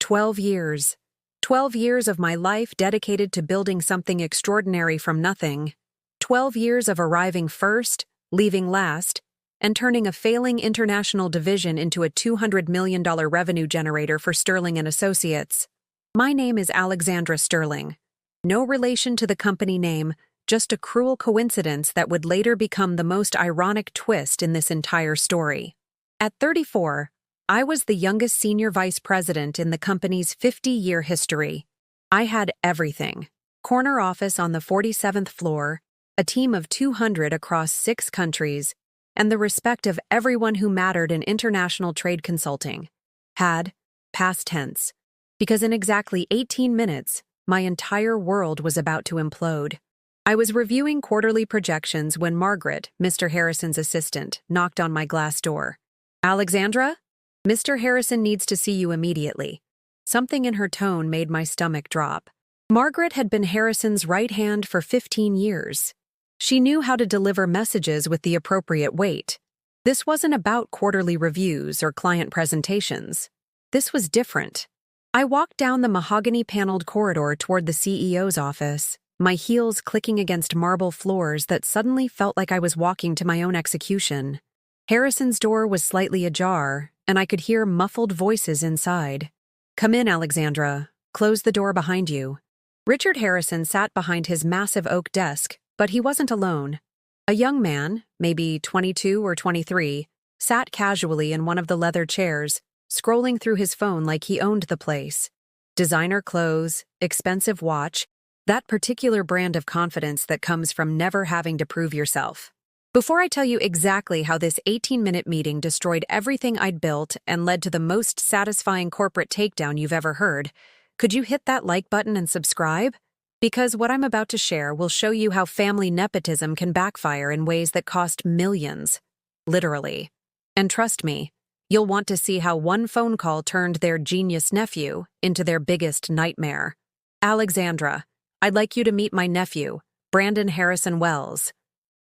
12 years. 12 years of my life dedicated to building something extraordinary from nothing. 12 years of arriving first, leaving last, and turning a failing international division into a $200 million revenue generator for Sterling and Associates. My name is Alexandra Sterling. No relation to the company name, just a cruel coincidence that would later become the most ironic twist in this entire story. At 34, I was the youngest senior vice president in the company's 50-year history. I had everything: corner office on the 47th floor, a team of 200 across 6 countries, and the respect of everyone who mattered in international trade consulting. Had, past tense, because in exactly 18 minutes, my entire world was about to implode. I was reviewing quarterly projections when Margaret, Mr. Harrison's assistant, knocked on my glass door. "Alexandra? Mr. Harrison needs to see you immediately." Something in her tone made my stomach drop. Margaret had been Harrison's right hand for 15 years. She knew how to deliver messages with the appropriate weight. This wasn't about quarterly reviews or client presentations. This was different. I walked down the mahogany-paneled corridor toward the CEO's office, my heels clicking against marble floors that suddenly felt like I was walking to my own execution. Harrison's door was slightly ajar, and I could hear muffled voices inside. "Come in, Alexandra. Close the door behind you." Richard Harrison sat behind his massive oak desk, but he wasn't alone. A young man, maybe 22 or 23, sat casually in one of the leather chairs, scrolling through his phone like he owned the place. Designer clothes, expensive watch, that particular brand of confidence that comes from never having to prove yourself. Before I tell you exactly how this 18-minute meeting destroyed everything I'd built and led to the most satisfying corporate takedown you've ever heard, could you hit that like button and subscribe? Because what I'm about to share will show you how family nepotism can backfire in ways that cost millions. Literally. And trust me, you'll want to see how one phone call turned their genius nephew into their biggest nightmare. Alexandra, I'd like you to meet my nephew, Brandon Harrison Wells.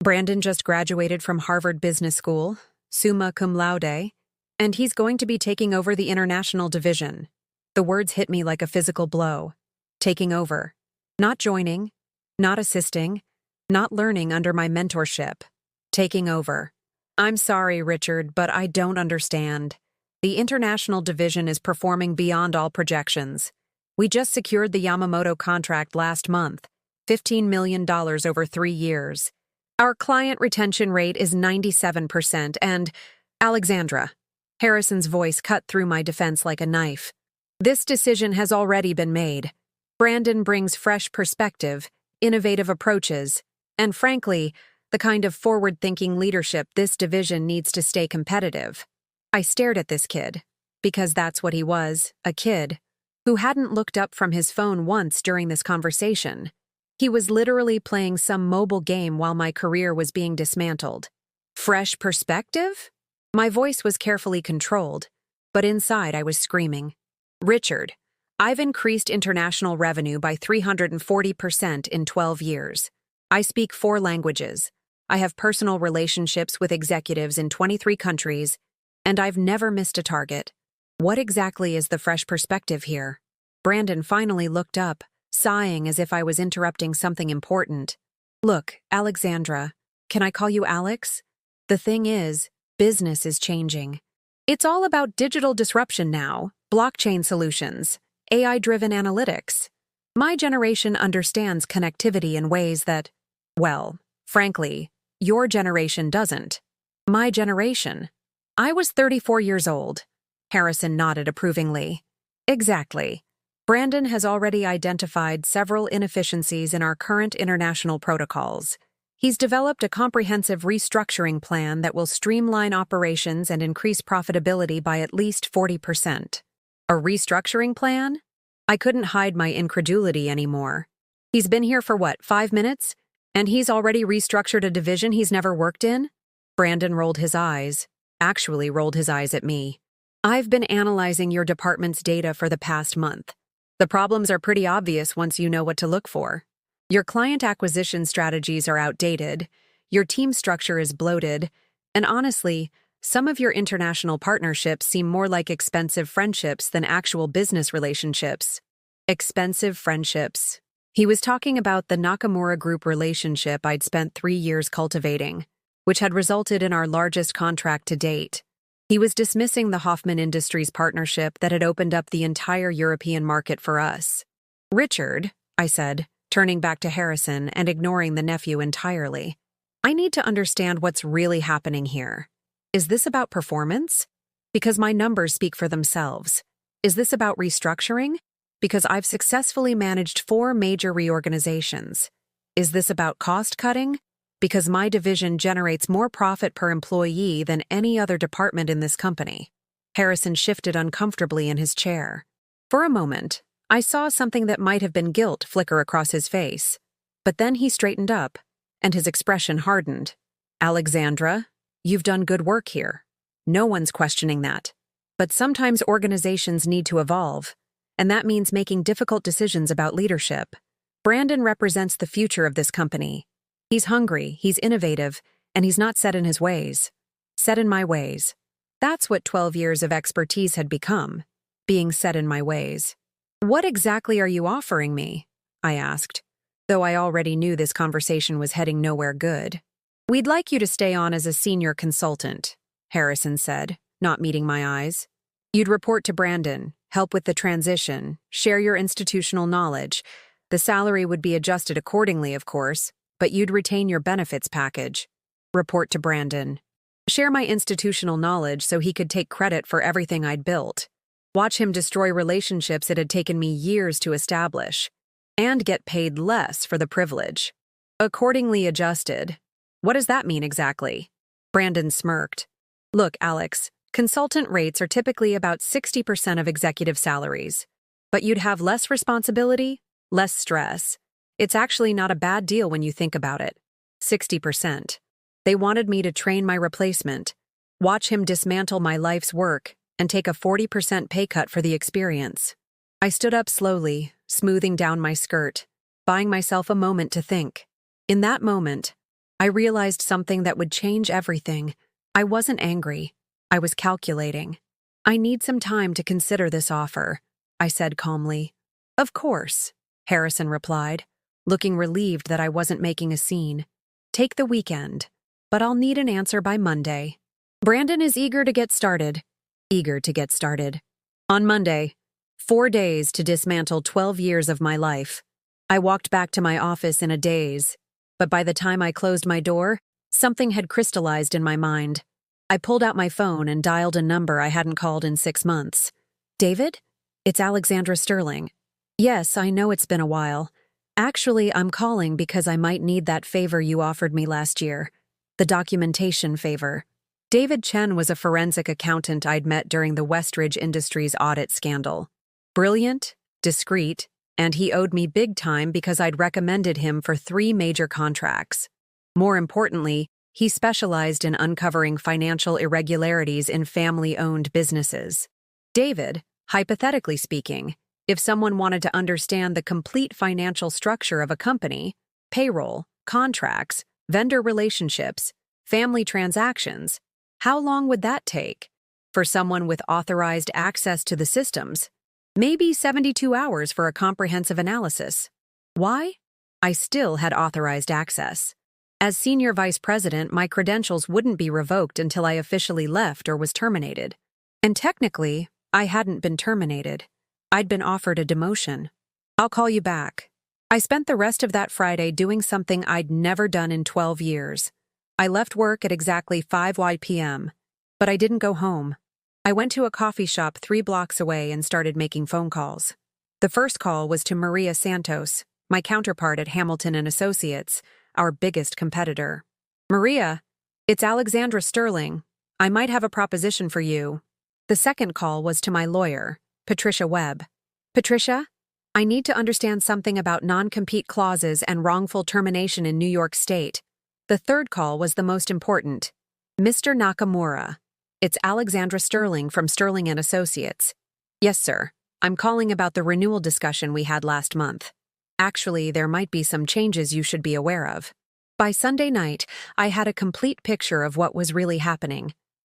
Brandon just graduated from Harvard Business School, summa cum laude, and he's going to be taking over the international division. The words hit me like a physical blow. Taking over. Not joining, not assisting, not learning under my mentorship. Taking over. I'm sorry, Richard, but I don't understand. The international division is performing beyond all projections. We just secured the Yamamoto contract last month, $15 million over 3 years. Our client retention rate is 97%, and Alexandra. Harrison's voice cut through my defense like a knife. This decision has already been made. Brandon brings fresh perspective, innovative approaches, and frankly, the kind of forward-thinking leadership this division needs to stay competitive. I stared at this kid, because that's what he was, a kid, who hadn't looked up from his phone once during this conversation. He was literally playing some mobile game while my career was being dismantled. Fresh perspective? My voice was carefully controlled, but inside I was screaming. "Richard, I've increased international revenue by 340% in 12 years. I speak 4 languages. I have personal relationships with executives in 23 countries, and I've never missed a target. What exactly is the fresh perspective here?" Brandon finally looked up, sighing as if I was interrupting something important. "Look, Alexandra, can I call you Alex? The thing is, business is changing. It's all about digital disruption now, blockchain solutions, AI-driven analytics. My generation understands connectivity in ways that, well, frankly, your generation doesn't. My generation. I was 34 years old." Harrison nodded approvingly. "Exactly. Brandon has already identified several inefficiencies in our current international protocols. He's developed a comprehensive restructuring plan that will streamline operations and increase profitability by at least 40%. A restructuring plan? I couldn't hide my incredulity anymore. He's been here for what, 5 minutes? And he's already restructured a division he's never worked in? Brandon rolled his eyes, actually rolled his eyes at me. "I've been analyzing your department's data for the past month. The problems are pretty obvious once you know what to look for. Your client acquisition strategies are outdated, your team structure is bloated, and honestly, some of your international partnerships seem more like expensive friendships than actual business relationships. Expensive friendships. He was talking about the Nakamura Group relationship I'd spent 3 years cultivating, which had resulted in our largest contract to date. He was dismissing the Hoffman Industries partnership that had opened up the entire European market for us. "Richard," I said, turning back to Harrison and ignoring the nephew entirely, "I need to understand what's really happening here. Is this about performance? Because my numbers speak for themselves. Is this about restructuring? Because I've successfully managed 4 major reorganizations. Is this about cost cutting? Because my division generates more profit per employee than any other department in this company." Harrison shifted uncomfortably in his chair. For a moment, I saw something that might have been guilt flicker across his face. But then he straightened up, and his expression hardened. "Alexandra, you've done good work here. No one's questioning that. But sometimes organizations need to evolve, and that means making difficult decisions about leadership. Brandon represents the future of this company. He's hungry, he's innovative, and he's not set in his ways. Set in my ways." That's what 12 years of expertise had become, being set in my ways. "What exactly are you offering me?" I asked, though I already knew this conversation was heading nowhere good. "We'd like you to stay on as a senior consultant," Harrison said, not meeting my eyes. "You'd report to Brandon, help with the transition, share your institutional knowledge. The salary would be adjusted accordingly, of course, but you'd retain your benefits package. Report to Brandon. Share my institutional knowledge so he could take credit for everything I'd built. Watch him destroy relationships it had taken me years to establish. And get paid less for the privilege. Accordingly adjusted. What does that mean exactly?" Brandon smirked. "Look, Alex, consultant rates are typically about 60% of executive salaries. But you'd have less responsibility, less stress. It's actually not a bad deal when you think about it. 60%. They wanted me to train my replacement, watch him dismantle my life's work, and take a 40% pay cut for the experience." I stood up slowly, smoothing down my skirt, buying myself a moment to think. In that moment, I realized something that would change everything. I wasn't angry. I was calculating. "I need some time to consider this offer," I said calmly. "Of course," Harrison replied, looking relieved that I wasn't making a scene. "Take the weekend, but I'll need an answer by Monday." Brandon is eager to get started. Eager to get started. On Monday, 4 days to dismantle 12 years of my life. I walked back to my office in a daze, but by the time I closed my door, something had crystallized in my mind. I pulled out my phone and dialed a number I hadn't called in 6 months. "David? It's Alexandra Sterling." "Yes, I know it's been a while. Actually, I'm calling because I might need that favor you offered me last year. The documentation favor." David Chen was a forensic accountant I'd met during the Westridge Industries audit scandal. Brilliant, discreet, and he owed me big time because I'd recommended him for 3 major contracts. More importantly, he specialized in uncovering financial irregularities in family-owned businesses. David, hypothetically speaking, if someone wanted to understand the complete financial structure of a company, payroll, contracts, vendor relationships, family transactions, how long would that take? For someone with authorized access to the systems, maybe 72 hours for a comprehensive analysis. Why? I still had authorized access. As senior vice president, my credentials wouldn't be revoked until I officially left or was terminated. And technically, I hadn't been terminated. I'd been offered a demotion. "I'll call you back." I spent the rest of that Friday doing something I'd never done in 12 years. I left work at exactly 5 p.m., but I didn't go home. I went to a coffee shop 3 blocks away and started making phone calls. The first call was to Maria Santos, my counterpart at Hamilton & Associates, our biggest competitor. "Maria, it's Alexandra Sterling. I might have a proposition for you." The second call was to my lawyer, Patricia Webb. "Patricia, I need to understand something about non-compete clauses and wrongful termination in New York State." The third call was the most important. "Mr. Nakamura, it's Alexandra Sterling from Sterling & Associates." "Yes, sir. I'm calling about the renewal discussion we had last month. Actually, there might be some changes you should be aware of." By Sunday night, I had a complete picture of what was really happening.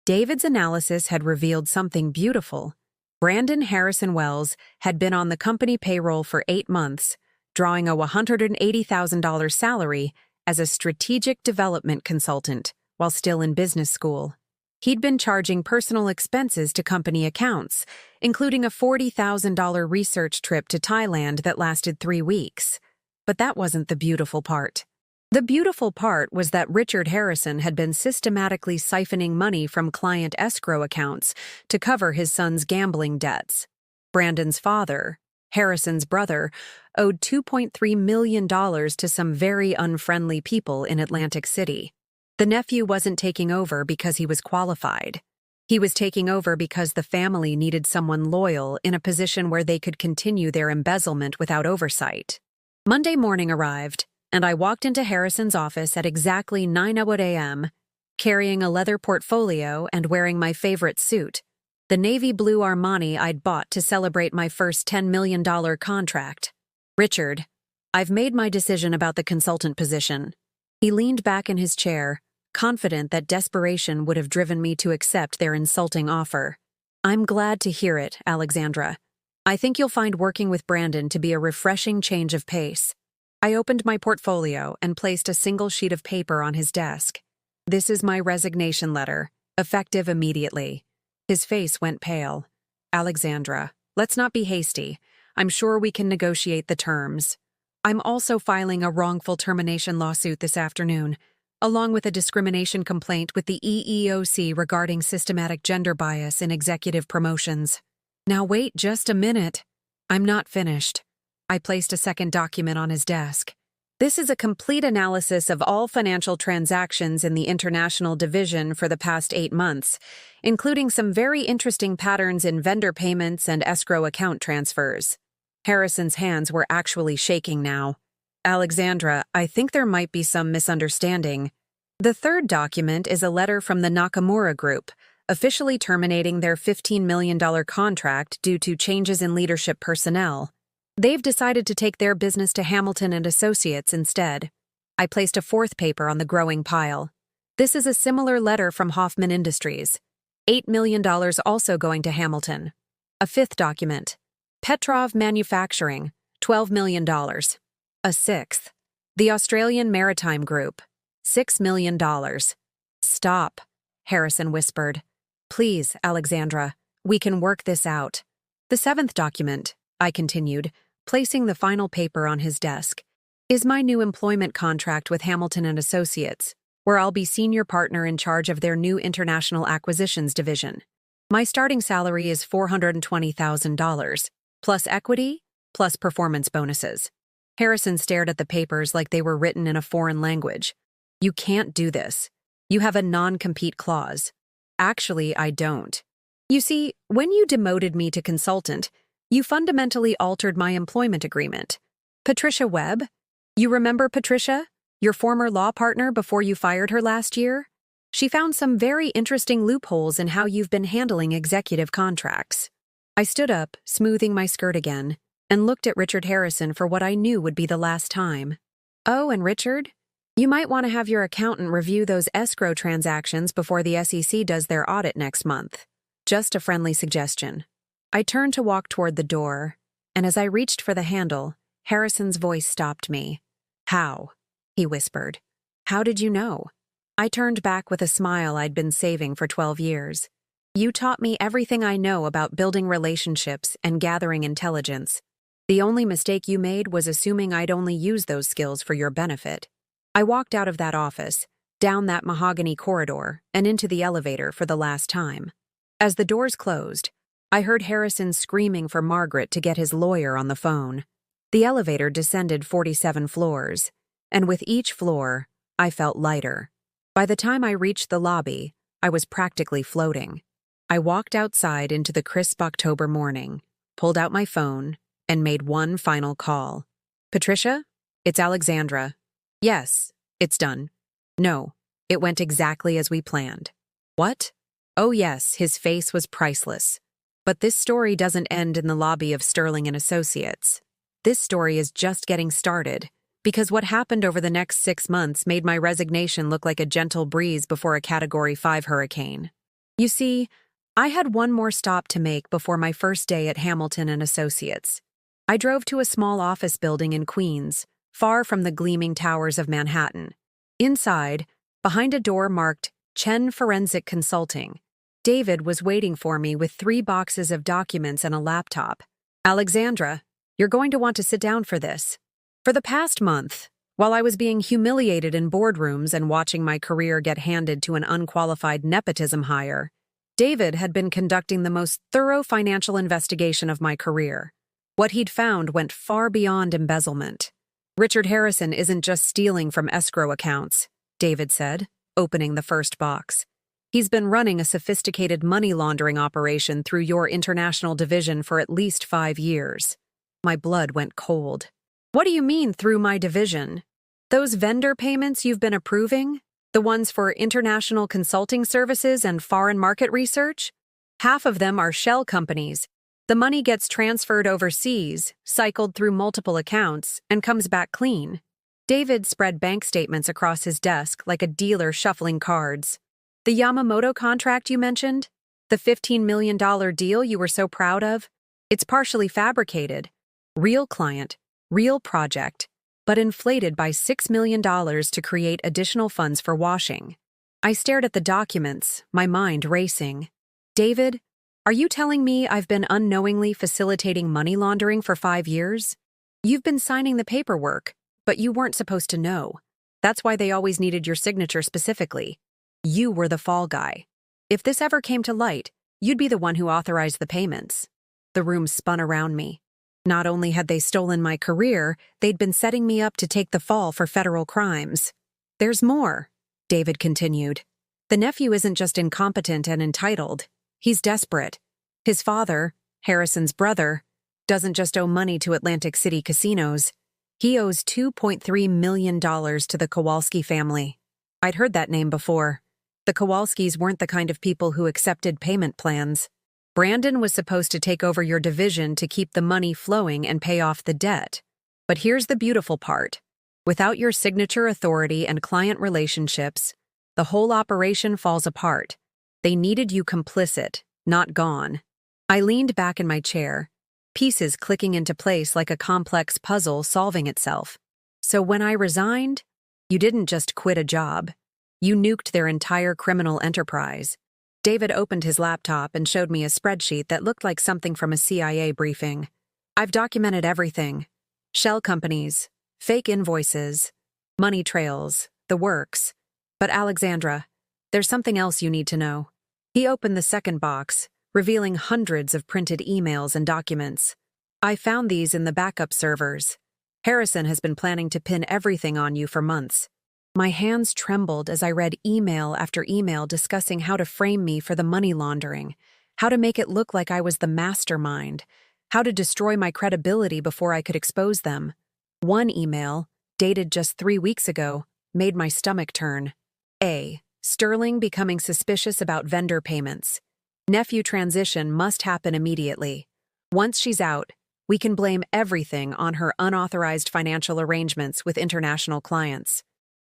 David's analysis had revealed something beautiful. Brandon Harrison Wells had been on the company payroll for 8 months, drawing a $180,000 salary as a strategic development consultant while still in business school. He'd been charging personal expenses to company accounts, including a $40,000 research trip to Thailand that lasted 3 weeks. But that wasn't the beautiful part. The beautiful part was that Richard Harrison had been systematically siphoning money from client escrow accounts to cover his son's gambling debts. Brandon's father, Harrison's brother, owed $2.3 million to some very unfriendly people in Atlantic City. The nephew wasn't taking over because he was qualified. He was taking over because the family needed someone loyal in a position where they could continue their embezzlement without oversight. Monday morning arrived, and I walked into Harrison's office at exactly 9:00 a.m., carrying a leather portfolio and wearing my favorite suit, the navy blue Armani I'd bought to celebrate my first $10 million contract. "Richard, I've made my decision about the consultant position." He leaned back in his chair, confident that desperation would have driven me to accept their insulting offer. "I'm glad to hear it, Alexandra. I think you'll find working with Brandon to be a refreshing change of pace." I opened my portfolio and placed a single sheet of paper on his desk. "This is my resignation letter, effective immediately." His face went pale. "Alexandra, let's not be hasty. I'm sure we can negotiate the terms. I'm also filing a wrongful termination lawsuit this afternoon, along with a discrimination complaint with the EEOC regarding systematic gender bias in executive promotions." "Now wait just a minute. I'm not finished." I placed a second document on his desk. "This is a complete analysis of all financial transactions in the international division for the past 8 months, including some very interesting patterns in vendor payments and escrow account transfers." Harrison's hands were actually shaking now. "Alexandra, I think there might be some misunderstanding. The third document is a letter from the Nakamura Group, officially terminating their $15 million contract due to changes in leadership personnel. They've decided to take their business to Hamilton and Associates instead." I placed a fourth paper on the growing pile. "This is a similar letter from Hoffman Industries. $8 million also going to Hamilton." A fifth document. "Petrov Manufacturing, $12 million. A sixth. The Australian Maritime Group, $6 million. "Stop," Harrison whispered. "Please, Alexandra, we can work this out." "The seventh document," I continued, placing the final paper on his desk, "is my new employment contract with Hamilton and Associates, where I'll be senior partner in charge of their new international acquisitions division. My starting salary is $420,000, plus equity, plus performance bonuses." Harrison stared at the papers like they were written in a foreign language. "You can't do this. You have a non-compete clause." "Actually, I don't. You see, when you demoted me to consultant, you fundamentally altered my employment agreement. Patricia Webb, you remember Patricia, your former law partner before you fired her last year? She found some very interesting loopholes in how you've been handling executive contracts." I stood up, smoothing my skirt again, and looked at Richard Harrison for what I knew would be the last time. "Oh, and Richard, you might want to have your accountant review those escrow transactions before the SEC does their audit next month. Just a friendly suggestion." I turned to walk toward the door, and as I reached for the handle, Harrison's voice stopped me. "How?" he whispered. "How did you know?" I turned back with a smile I'd been saving for 12 years. "You taught me everything I know about building relationships and gathering intelligence. The only mistake you made was assuming I'd only use those skills for your benefit." I walked out of that office, down that mahogany corridor, and into the elevator for the last time. As the doors closed, I heard Harrison screaming for Margaret to get his lawyer on the phone. The elevator descended 47 floors, and with each floor, I felt lighter. By the time I reached the lobby, I was practically floating. I walked outside into the crisp October morning, pulled out my phone, and made one final call. "Patricia, it's Alexandra." "Yes, it's done." "No, it went exactly as we planned." "What?" "Oh yes, his face was priceless. But this story doesn't end in the lobby of Sterling and Associates. This story is just getting started, because what happened over the next 6 months made my resignation look like a gentle breeze before a Category 5 hurricane. You see, I had one more stop to make before my first day at Hamilton and Associates. I drove to a small office building in Queens, far from the gleaming towers of Manhattan. Inside, behind a door marked Chen Forensic Consulting, David was waiting for me with 3 boxes of documents and a laptop. Alexandra, you're going to want to sit down for this. For the past month, while I was being humiliated in boardrooms and watching my career get handed to an unqualified nepotism hire, David had been conducting the most thorough financial investigation of my career. What he'd found went far beyond embezzlement. Richard Harrison isn't just stealing from escrow accounts, David said, opening the first box. He's been running a sophisticated money laundering operation through your international division for at least 5 years. My blood went cold. What do you mean, through my division? Those vendor payments you've been approving? The ones for international consulting services and foreign market research? Half of them are shell companies. The money gets transferred overseas, cycled through multiple accounts, and comes back clean. David spread bank statements across his desk like a dealer shuffling cards. The Yamamoto contract you mentioned? The $15 million deal you were so proud of? It's partially fabricated. Real client, real project, but inflated by $6 million to create additional funds for washing. I stared at the documents, my mind racing. David, are you telling me I've been unknowingly facilitating money laundering for 5 years? You've been signing the paperwork, but you weren't supposed to know. That's why they always needed your signature specifically. You were the fall guy. If this ever came to light, you'd be the one who authorized the payments. The room spun around me. Not only had they stolen my career, they'd been setting me up to take the fall for federal crimes. There's more, David continued. The nephew isn't just incompetent and entitled. He's desperate. His father, Harrison's brother, doesn't just owe money to Atlantic City casinos. He owes $2.3 million to the Kowalski family. I'd heard that name before. The Kowalskis weren't the kind of people who accepted payment plans. Brandon was supposed to take over your division to keep the money flowing and pay off the debt. But here's the beautiful part. Without your signature authority and client relationships, the whole operation falls apart. They needed you complicit, not gone. I leaned back in my chair, pieces clicking into place like a complex puzzle solving itself. So when I resigned, you didn't just quit a job. You nuked their entire criminal enterprise. David opened his laptop and showed me a spreadsheet that looked like something from a CIA briefing. I've documented everything. Shell companies, fake invoices, money trails, the works. But Alexandra, there's something else you need to know. He opened the second box, revealing hundreds of printed emails and documents. I found these in the backup servers. Harrison has been planning to pin everything on you for months. My hands trembled as I read email after email discussing how to frame me for the money laundering, how to make it look like I was the mastermind, how to destroy my credibility before I could expose them. One email, dated just 3 weeks ago, made my stomach turn. A. Sterling becoming suspicious about vendor payments. Nephew transition must happen immediately. Once she's out, we can blame everything on her unauthorized financial arrangements with international clients.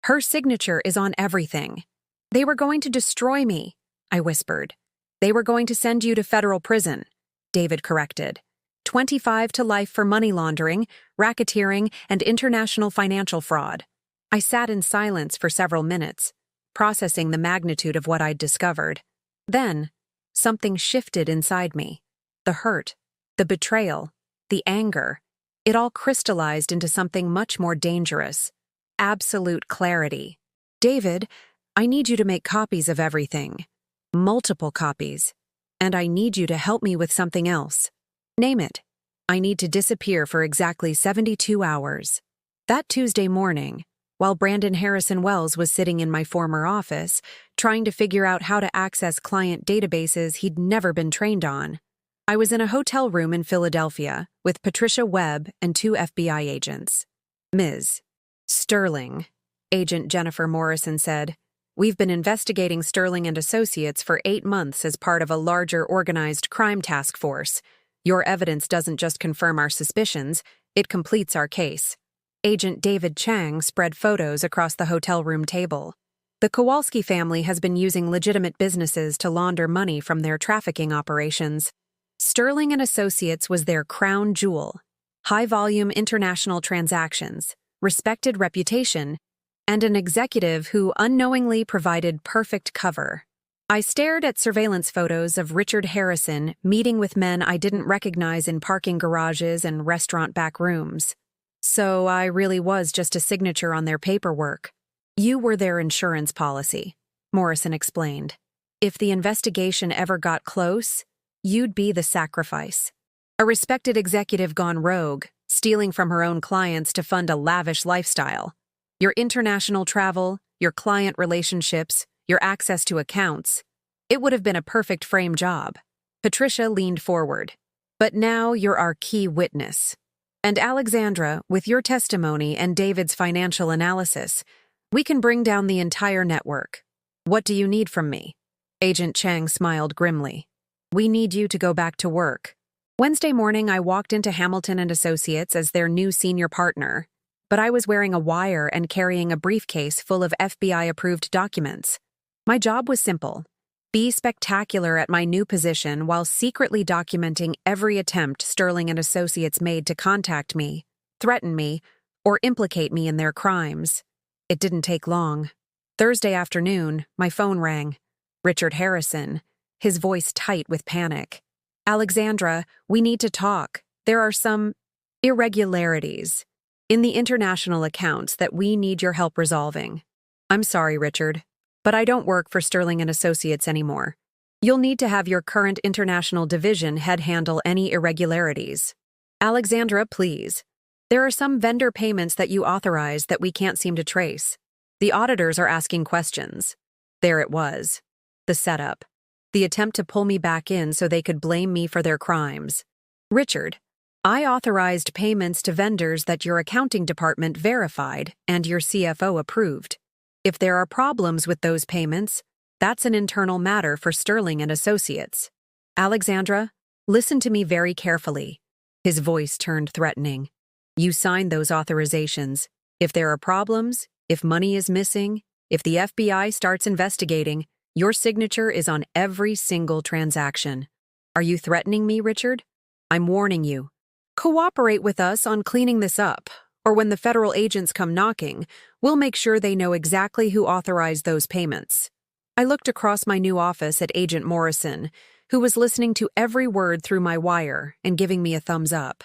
Her signature is on everything. They were going to destroy me, I whispered. They were going to send you to federal prison, David corrected. 25 to life for money laundering, racketeering, and international financial fraud. I sat in silence for several minutes, processing the magnitude of what I'd discovered. Then, something shifted inside me. The hurt, the betrayal, the anger. It all crystallized into something much more dangerous. Absolute clarity. David, I need you to make copies of everything. Multiple copies. And I need you to help me with something else. Name it. I need to disappear for exactly 72 hours. That Tuesday morning, while Brandon Harrison Wells was sitting in my former office, trying to figure out how to access client databases he'd never been trained on, I was in a hotel room in Philadelphia with Patricia Webb and 2 FBI agents. Ms. Sterling, Agent Jennifer Morrison said, "We've been investigating Sterling and Associates for 8 months as part of a larger organized crime task force. Your evidence doesn't just confirm our suspicions, it completes our case." Agent David Chang spread photos across the hotel room table. The Kowalski family has been using legitimate businesses to launder money from their trafficking operations. Sterling and Associates was their crown jewel. High-volume international transactions, respected reputation, and an executive who unknowingly provided perfect cover. I stared at surveillance photos of Richard Harrison meeting with men I didn't recognize in parking garages and restaurant back rooms. So I really was just a signature on their paperwork. You were their insurance policy, Morrison explained. If the investigation ever got close, you'd be the sacrifice. A respected executive gone rogue, stealing from her own clients to fund a lavish lifestyle. Your international travel, your client relationships, your access to accounts. It would have been a perfect frame job. Patricia leaned forward. But now you're our key witness. And Alexandra, with your testimony and David's financial analysis, we can bring down the entire network. What do you need from me? Agent Chang smiled grimly. We need you to go back to work. Wednesday morning, I walked into Hamilton and Associates as their new senior partner, but I was wearing a wire and carrying a briefcase full of FBI-approved documents. My job was simple. Be spectacular at my new position while secretly documenting every attempt Sterling and Associates made to contact me, threaten me, or implicate me in their crimes. It didn't take long. Thursday afternoon, my phone rang. Richard Harrison, his voice tight with panic. Alexandra, we need to talk. There are some irregularities in the international accounts that we need your help resolving. I'm sorry, Richard, but I don't work for Sterling and Associates anymore. You'll need to have your current international division head handle any irregularities. Alexandra, please. There are some vendor payments that you authorized that we can't seem to trace. The auditors are asking questions. There it was. The setup. The attempt to pull me back in so they could blame me for their crimes. Richard, I authorized payments to vendors that your accounting department verified and your CFO approved. If there are problems with those payments, that's an internal matter for Sterling and Associates. Alexandra, listen to me very carefully. His voice turned threatening. You signed those authorizations. If there are problems, if money is missing, if the FBI starts investigating, your signature is on every single transaction. Are you threatening me, Richard? I'm warning you. Cooperate with us on cleaning this up, or when the federal agents come knocking, we'll make sure they know exactly who authorized those payments. I looked across my new office at Agent Morrison, who was listening to every word through my wire and giving me a thumbs up.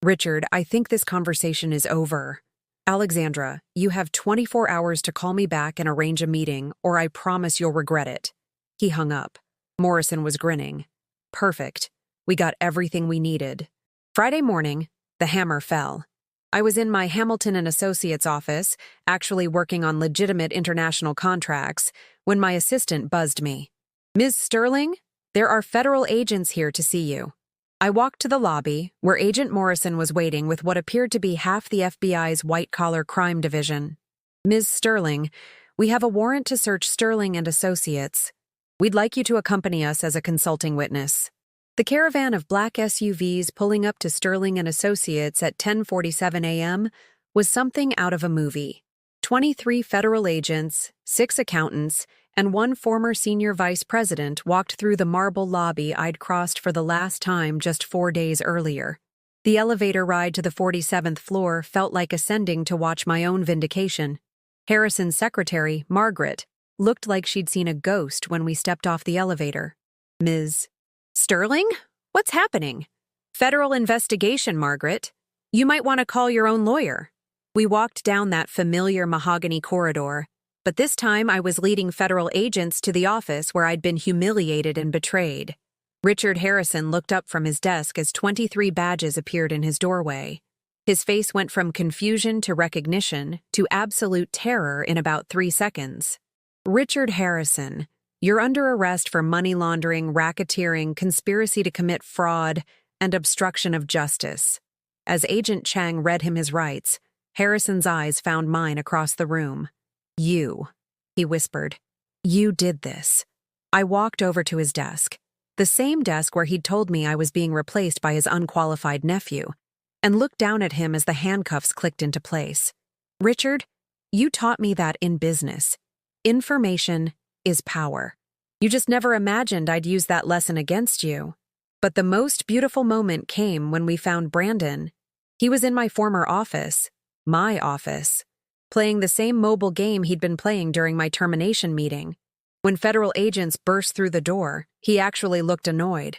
Richard, I think this conversation is over. Alexandra, you have 24 hours to call me back and arrange a meeting, or I promise you'll regret it. He hung up. Morrison was grinning. Perfect. We got everything we needed. Friday morning, the hammer fell. I was in my Hamilton and Associates office, actually working on legitimate international contracts, when my assistant buzzed me. Ms. Sterling, there are federal agents here to see you. I walked to the lobby, where Agent Morrison was waiting with what appeared to be half the FBI's white-collar crime division. Ms. Sterling, we have a warrant to search Sterling and Associates. We'd like you to accompany us as a consulting witness. The caravan of black SUVs pulling up to Sterling and Associates at 10:47 a.m. was something out of a movie. 23 federal agents, 6 accountants, and 1 former senior vice president walked through the marble lobby I'd crossed for the last time just 4 days earlier. The elevator ride to the 47th floor felt like ascending to watch my own vindication. Harrison's secretary, Margaret, looked like she'd seen a ghost when we stepped off the elevator. Ms. Sterling? What's happening? Federal investigation, Margaret. You might want to call your own lawyer. We walked down that familiar mahogany corridor, but this time I was leading federal agents to the office where I'd been humiliated and betrayed. Richard Harrison looked up from his desk as 23 badges appeared in his doorway. His face went from confusion to recognition to absolute terror in about 3 seconds. Richard Harrison, you're under arrest for money laundering, racketeering, conspiracy to commit fraud, and obstruction of justice. As Agent Chang read him his rights, Harrison's eyes found mine across the room. You, he whispered. You did this. I walked over to his desk, the same desk where he'd told me I was being replaced by his unqualified nephew, and looked down at him as the handcuffs clicked into place. Richard, you taught me that in business. Information is power. You just never imagined I'd use that lesson against you. But the most beautiful moment came when we found Brandon. He was in my former office, my office, playing the same mobile game he'd been playing during my termination meeting. When federal agents burst through the door, he actually looked annoyed.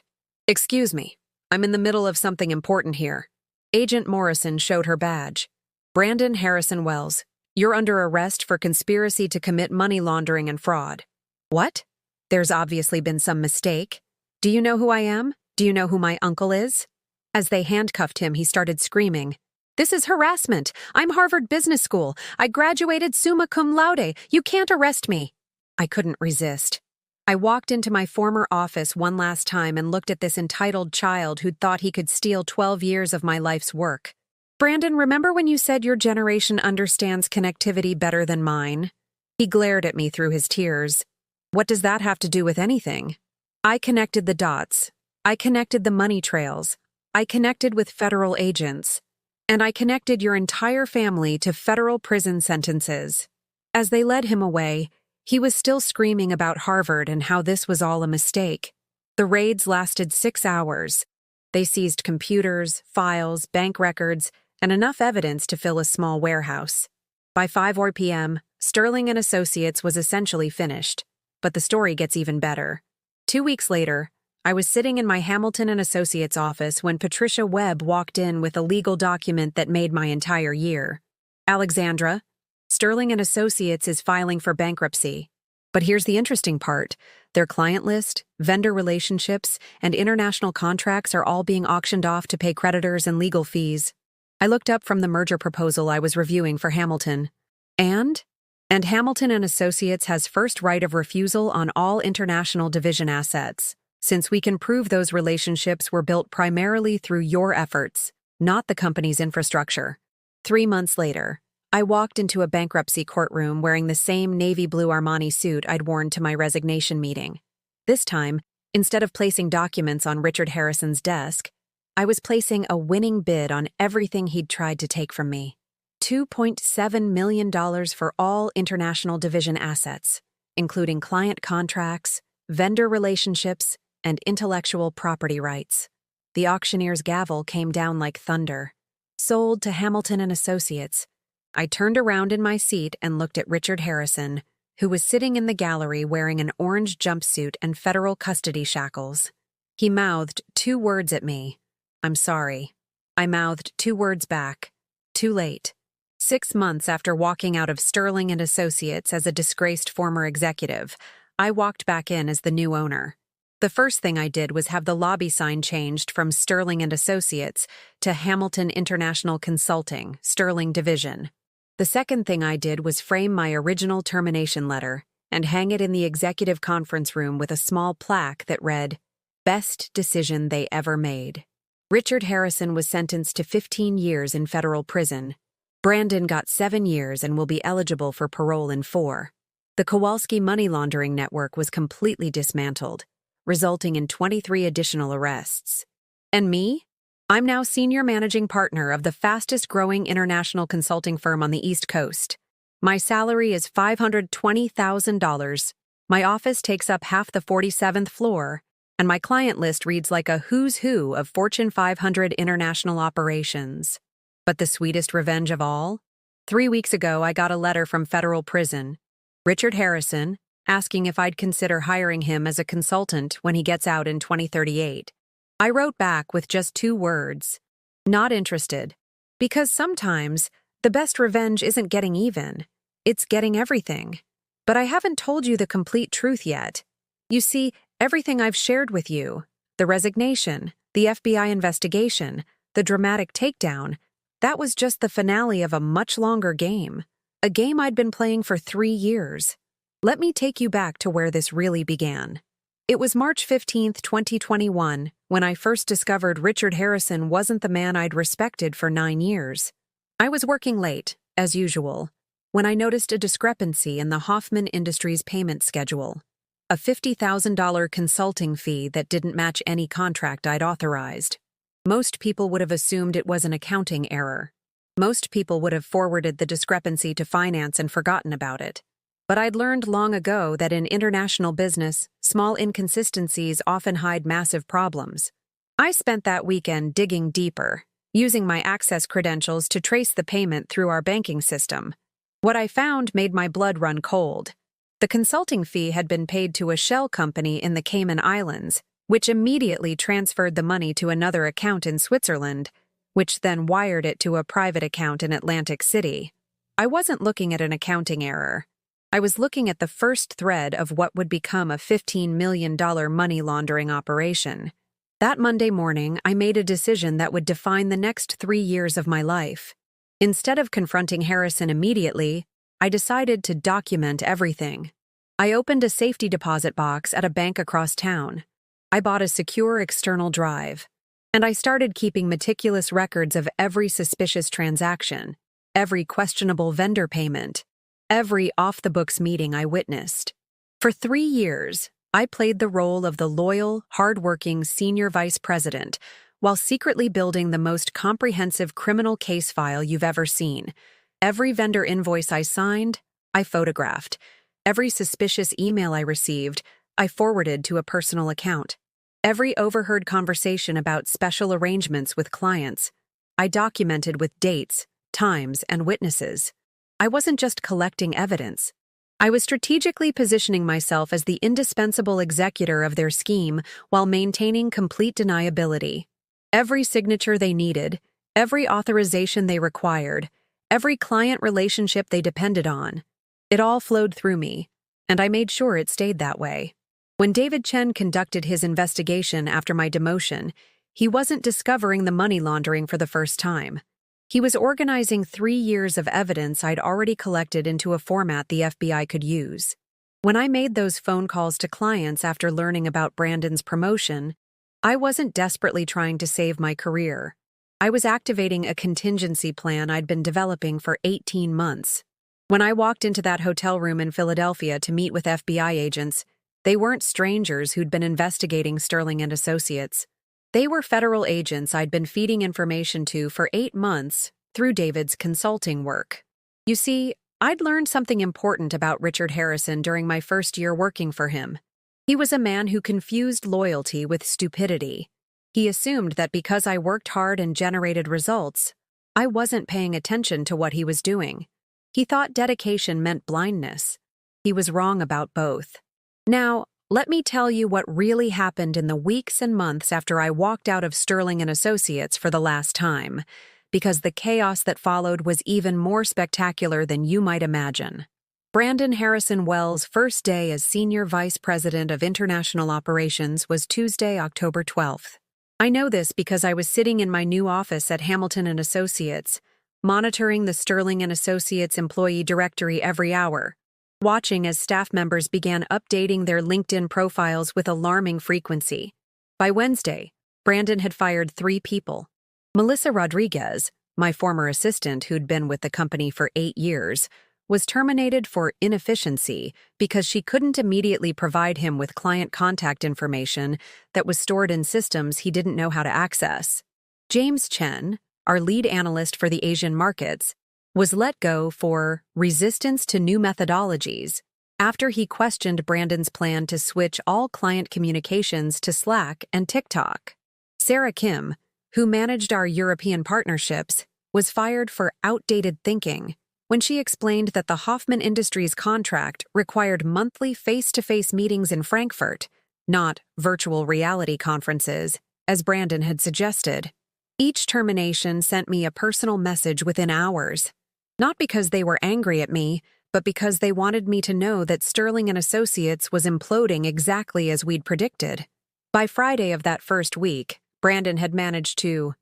"Excuse me, I'm in the middle of something important here." Agent Morrison showed her badge. "Brandon Harrison Wells, you're under arrest for conspiracy to commit money laundering and fraud." "What? There's obviously been some mistake. Do you know who I am? Do you know who my uncle is?" As they handcuffed him, he started screaming. "This is harassment. I'm Harvard Business School. I graduated summa cum laude. You can't arrest me." I couldn't resist. I walked into my former office one last time and looked at this entitled child who'd thought he could steal 12 years of my life's work. "Brandon, remember when you said your generation understands connectivity better than mine?" He glared at me through his tears. "What does that have to do with anything?" I connected the dots. I connected the money trails. I connected with federal agents. And I connected your entire family to federal prison sentences. As they led him away, he was still screaming about Harvard and how this was all a mistake. The raids lasted 6 hours. They seized computers, files, bank records, and enough evidence to fill a small warehouse. By 5 p.m., Sterling and Associates was essentially finished. But the story gets even better. 2 weeks later, I was sitting in my Hamilton and Associates office when Patricia Webb walked in with a legal document that made my entire year. "Alexandra, Sterling and Associates is filing for bankruptcy." But here's the interesting part. Their client list, vendor relationships, and international contracts are all being auctioned off to pay creditors and legal fees. I looked up from the merger proposal I was reviewing for Hamilton. And Hamilton and Associates has first right of refusal on all international division assets, since we can prove those relationships were built primarily through your efforts, not the company's infrastructure. 3 months later, I walked into a bankruptcy courtroom wearing the same navy blue Armani suit I'd worn to my resignation meeting. This time, instead of placing documents on Richard Harrison's desk, I was placing a winning bid on everything he'd tried to take from me. $2.7 million for all international division assets, including client contracts, vendor relationships, and intellectual property rights. The auctioneer's gavel came down like thunder. Sold to Hamilton and Associates. I turned around in my seat and looked at Richard Harrison, who was sitting in the gallery wearing an orange jumpsuit and federal custody shackles. He mouthed 2 words at me. "I'm sorry." I mouthed 2 words back. Too late. 6 months after walking out of Sterling and Associates as a disgraced former executive, I walked back in as the new owner. The first thing I did was have the lobby sign changed from Sterling and Associates to Hamilton International Consulting, Sterling Division. The second thing I did was frame my original termination letter and hang it in the executive conference room with a small plaque that read, "Best decision they ever made." Richard Harrison was sentenced to 15 years in federal prison. Brandon got 7 years and will be eligible for parole in 4. The Kowalski money laundering network was completely dismantled, resulting in 23 additional arrests. And me? I'm now senior managing partner of the fastest-growing international consulting firm on the East Coast. My salary is $520,000. My office takes up half the 47th floor, and my client list reads like a who's who of Fortune 500 international operations. But the sweetest revenge of all? 3 weeks ago, I got a letter from federal prison, Richard Harrison, asking if I'd consider hiring him as a consultant when he gets out in 2038. I wrote back with just 2 words, "Not interested." Because sometimes, the best revenge isn't getting even. It's getting everything. But I haven't told you the complete truth yet. You see, everything I've shared with you, the resignation, the FBI investigation, the dramatic takedown, that was just the finale of a much longer game. A game I'd been playing for 3 years. Let me take you back to where this really began. It was March 15, 2021, when I first discovered Richard Harrison wasn't the man I'd respected for 9 years. I was working late, as usual, when I noticed a discrepancy in the Hoffman Industries payment schedule. A $50,000 consulting fee that didn't match any contract I'd authorized. Most people would have assumed it was an accounting error. Most people would have forwarded the discrepancy to finance and forgotten about it. But I'd learned long ago that in international business, small inconsistencies often hide massive problems. I spent that weekend digging deeper, using my access credentials to trace the payment through our banking system. What I found made my blood run cold. The consulting fee had been paid to a shell company in the Cayman Islands, which immediately transferred the money to another account in Switzerland, which then wired it to a private account in Atlantic City. I wasn't looking at an accounting error. I was looking at the first thread of what would become a $15 million money laundering operation. That Monday morning, I made a decision that would define the next 3 years of my life. Instead of confronting Harrison immediately, I decided to document everything. I opened a safety deposit box at a bank across town. I bought a secure external drive. And I started keeping meticulous records of every suspicious transaction, every questionable vendor payment, every off-the-books meeting I witnessed. For 3 years, I played the role of the loyal, hard-working senior vice president while secretly building the most comprehensive criminal case file you've ever seen. Every vendor invoice I signed, I photographed. Every suspicious email I received, I forwarded to a personal account. Every overheard conversation about special arrangements with clients, I documented with dates, times, and witnesses. I wasn't just collecting evidence. I was strategically positioning myself as the indispensable executor of their scheme while maintaining complete deniability. Every signature they needed, every authorization they required, every client relationship they depended on, it all flowed through me, and I made sure it stayed that way. When David Chen conducted his investigation after my demotion, he wasn't discovering the money laundering for the first time. He was organizing 3 years of evidence I'd already collected into a format the FBI could use. When I made those phone calls to clients after learning about Brandon's promotion, I wasn't desperately trying to save my career. I was activating a contingency plan I'd been developing for 18 months. When I walked into that hotel room in Philadelphia to meet with FBI agents, they weren't strangers who'd been investigating Sterling and Associates. They were federal agents I'd been feeding information to for 8 months through David's consulting work. You see, I'd learned something important about Richard Harrison during my first year working for him. He was a man who confused loyalty with stupidity. He assumed that because I worked hard and generated results, I wasn't paying attention to what he was doing. He thought dedication meant blindness. He was wrong about both. Now, let me tell you what really happened in the weeks and months after I walked out of Sterling and Associates for the last time, because the chaos that followed was even more spectacular than you might imagine. Brandon Harrison Wells' first day as Senior Vice President of International Operations was Tuesday, October 12th. I know this because I was sitting in my new office at Hamilton and Associates, monitoring the Sterling and Associates employee directory every hour, watching as staff members began updating their LinkedIn profiles with alarming frequency. By Wednesday, Brandon had fired 3 people. Melissa Rodriguez, my former assistant who'd been with the company for 8 years, was terminated for inefficiency because she couldn't immediately provide him with client contact information that was stored in systems he didn't know how to access. James Chen, our lead analyst for the Asian markets, was let go for resistance to new methodologies after he questioned Brandon's plan to switch all client communications to Slack and TikTok. Sarah Kim, who managed our European partnerships, was fired for outdated thinking when she explained that the Hoffman Industries contract required monthly face-to-face meetings in Frankfurt, not virtual reality conferences, as Brandon had suggested. Each termination sent me a personal message within hours. Not because they were angry at me, but because they wanted me to know that Sterling and Associates was imploding exactly as we'd predicted. By Friday of that first week, Brandon had managed to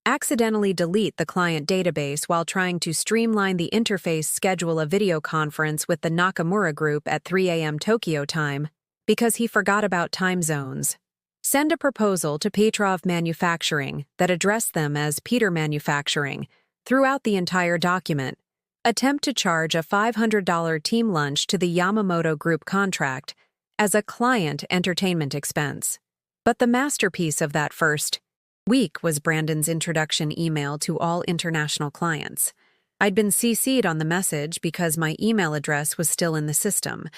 accidentally delete the client database while trying to streamline the interface, schedule a video conference with the Nakamura Group at 3 a.m. Tokyo time, because he forgot about time zones. Send a proposal to Petrov Manufacturing that addressed them as Peter Manufacturing throughout the entire document. Attempt to charge a $500 team lunch to the Yamamoto Group contract as a client entertainment expense. But the masterpiece of that first week was Brandon's introduction email to all international clients. I'd been CC'd on the message because my email address was still in the system,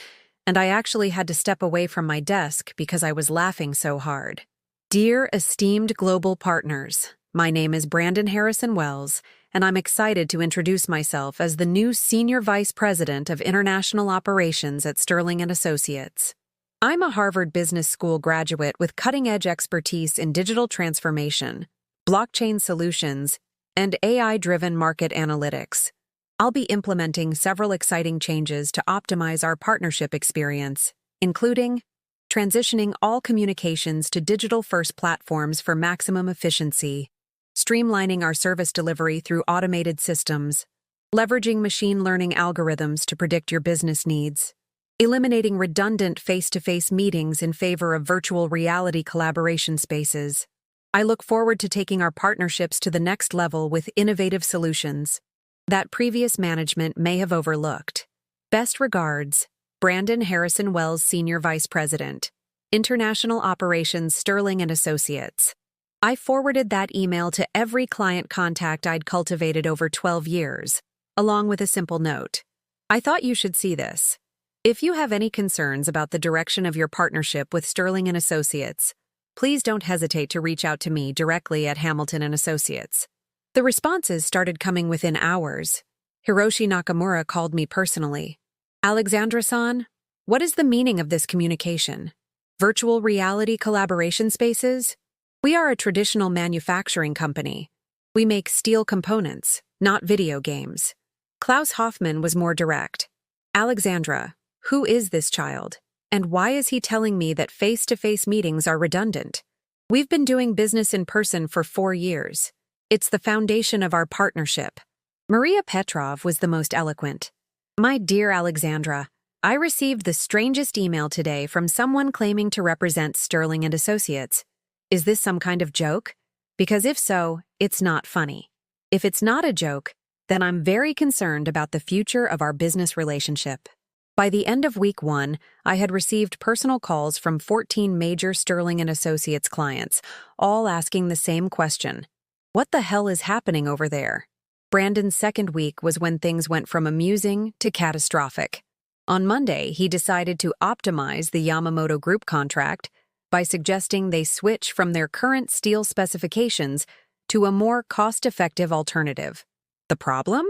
and I actually had to step away from my desk because I was laughing so hard. Dear esteemed global partners, my name is Brandon Harrison Wells, and I'm excited to introduce myself as the new Senior Vice President of International Operations at Sterling & Associates. I'm a Harvard Business School graduate with cutting-edge expertise in digital transformation, blockchain solutions, and AI-driven market analytics. I'll be implementing several exciting changes to optimize our partnership experience, including transitioning all communications to digital-first platforms for maximum efficiency, streamlining our service delivery through automated systems, leveraging machine learning algorithms to predict your business needs, eliminating redundant face-to-face meetings in favor of virtual reality collaboration spaces. I look forward to taking our partnerships to the next level with innovative solutions that previous management may have overlooked. Best regards, Brandon Harrison Wells, Senior Vice President, International Operations, Sterling & Associates. I forwarded that email to every client contact I'd cultivated over 12 years, along with a simple note. I thought you should see this. If you have any concerns about the direction of your partnership with Sterling & Associates, please don't hesitate to reach out to me directly at Hamilton & Associates. The responses started coming within hours. Hiroshi Nakamura called me personally. Alexandra-san, what is the meaning of this communication? Virtual reality collaboration spaces? We are a traditional manufacturing company. We make steel components, not video games. Klaus Hoffmann was more direct. Alexandra, who is this child? And why is he telling me that face-to-face meetings are redundant? We've been doing business in person for 4 years. It's the foundation of our partnership. Maria Petrov was the most eloquent. My dear Alexandra, I received the strangest email today from someone claiming to represent Sterling & Associates. Is this some kind of joke? Because if so, it's not funny. If it's not a joke, then I'm very concerned about the future of our business relationship. By the end of week 1, I had received personal calls from 14 major Sterling & Associates clients, all asking the same question. What the hell is happening over there? Brandon's second week was when things went from amusing to catastrophic. On Monday, he decided to optimize the Yamamoto Group contract by suggesting they switch from their current steel specifications to a more cost-effective alternative. The problem?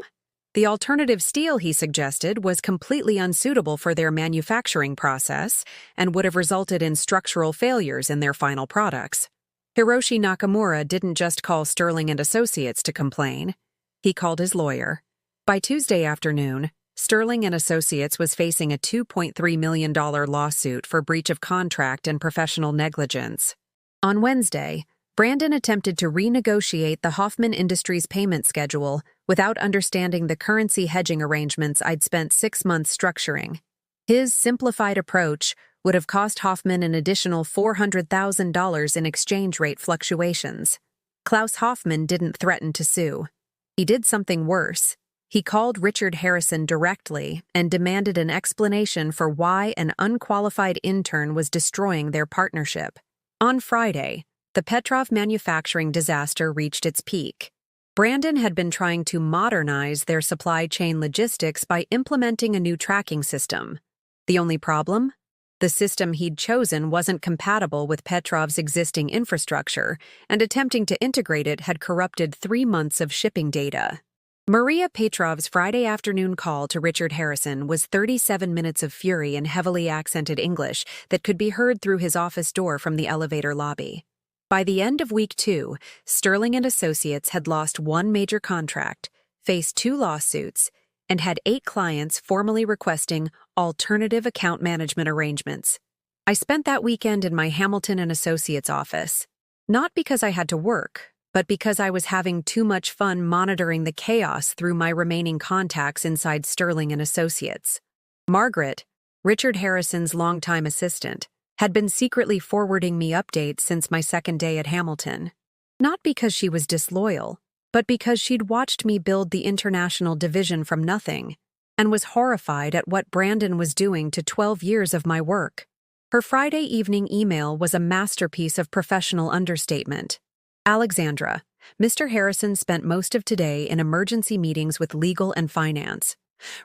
The alternative steel he suggested was completely unsuitable for their manufacturing process and would have resulted in structural failures in their final products. Hiroshi Nakamura didn't just call Sterling & Associates to complain. He called his lawyer. By Tuesday afternoon, Sterling & Associates was facing a $2.3 million lawsuit for breach of contract and professional negligence. On Wednesday, Brandon attempted to renegotiate the Hoffman Industries payment schedule without understanding the currency hedging arrangements I'd spent 6 months structuring. His simplified approach would have cost Hoffman an additional $400,000 in exchange rate fluctuations. Klaus Hoffman didn't threaten to sue. He did something worse. He called Richard Harrison directly and demanded an explanation for why an unqualified intern was destroying their partnership. On Friday, the Petrov manufacturing disaster reached its peak. Brandon had been trying to modernize their supply chain logistics by implementing a new tracking system. The only problem? The system he'd chosen wasn't compatible with Petrov's existing infrastructure, and attempting to integrate it had corrupted 3 months of shipping data. Maria Petrov's Friday afternoon call to Richard Harrison was 37 minutes of fury in heavily accented English that could be heard through his office door from the elevator lobby. By the end of week 2, Sterling & Associates had lost 1 major contract, faced 2 lawsuits, and had 8 clients formally requesting alternative account management arrangements. I spent that weekend in my Hamilton & Associates office, not because I had to work, but because I was having too much fun monitoring the chaos through my remaining contacts inside Sterling & Associates. Margaret, Richard Harrison's longtime assistant, had been secretly forwarding me updates since my second day at Hamilton. Not because she was disloyal, but because she'd watched me build the international division from nothing, and was horrified at what Brandon was doing to 12 years of my work. Her Friday evening email was a masterpiece of professional understatement. Alexandra, Mr. Harrison spent most of today in emergency meetings with legal and finance.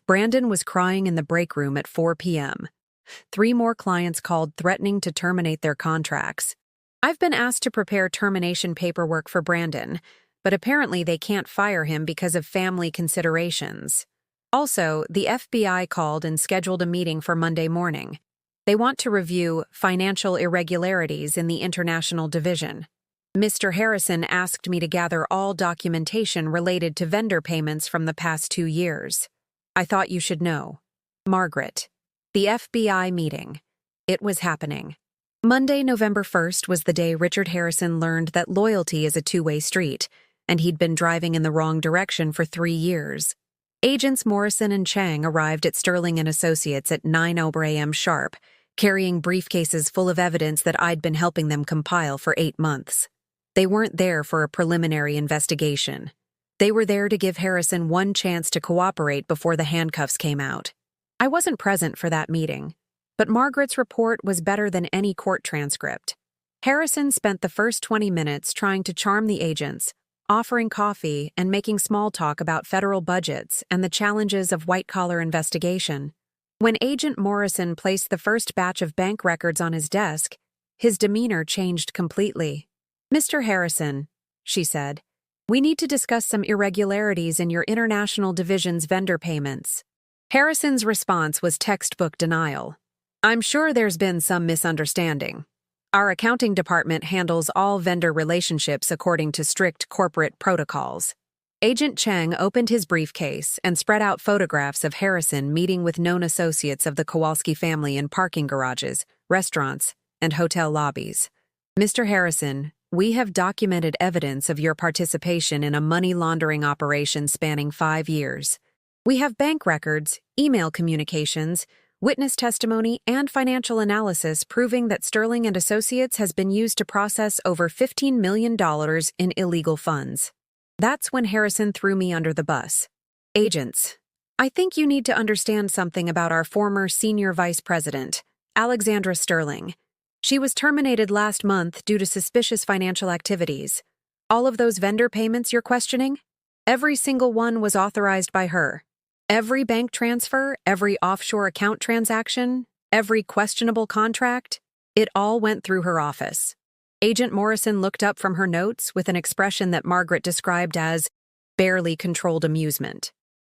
Brandon was crying in the break room at 4 p.m. 3 more clients called threatening to terminate their contracts. I've been asked to prepare termination paperwork for Brandon, but apparently they can't fire him because of family considerations. Also, the FBI called and scheduled a meeting for Monday morning. They want to review financial irregularities in the international division. Mr. Harrison asked me to gather all documentation related to vendor payments from the past 2 years. I thought you should know. Margaret. The FBI meeting. It was happening. Monday, November 1st was the day Richard Harrison learned that loyalty is a two-way street, and he'd been driving in the wrong direction for 3 years. Agents Morrison and Chang arrived at Sterling and Associates at 9:00 a.m. sharp, carrying briefcases full of evidence that I'd been helping them compile for 8 months. They weren't there for a preliminary investigation. They were there to give Harrison one chance to cooperate before the handcuffs came out. I wasn't present for that meeting, but Margaret's report was better than any court transcript. Harrison spent the first 20 minutes trying to charm the agents, offering coffee and making small talk about federal budgets and the challenges of white-collar investigation. When Agent Morrison placed the first batch of bank records on his desk, his demeanor changed completely. "Mr. Harrison," she said, "we need to discuss some irregularities in your international division's vendor payments." Harrison's response was textbook denial. "I'm sure there's been some misunderstanding. Our accounting department handles all vendor relationships according to strict corporate protocols." Agent Chang opened his briefcase and spread out photographs of Harrison meeting with known associates of the Kowalski family in parking garages, restaurants, and hotel lobbies. "Mr. Harrison, we have documented evidence of your participation in a money laundering operation spanning 5 years. We have bank records, email communications, witness testimony, and financial analysis proving that Sterling and Associates has been used to process over $15 million in illegal funds." That's when Harrison threw me under the bus. "Agents, I think you need to understand something about our former senior vice president, Alexandra Sterling. She was terminated last month due to suspicious financial activities. All of those vendor payments you're questioning? Every single one was authorized by her. Every bank transfer, every offshore account transaction, every questionable contract, it all went through her office." Agent Morrison looked up from her notes with an expression that Margaret described as barely controlled amusement.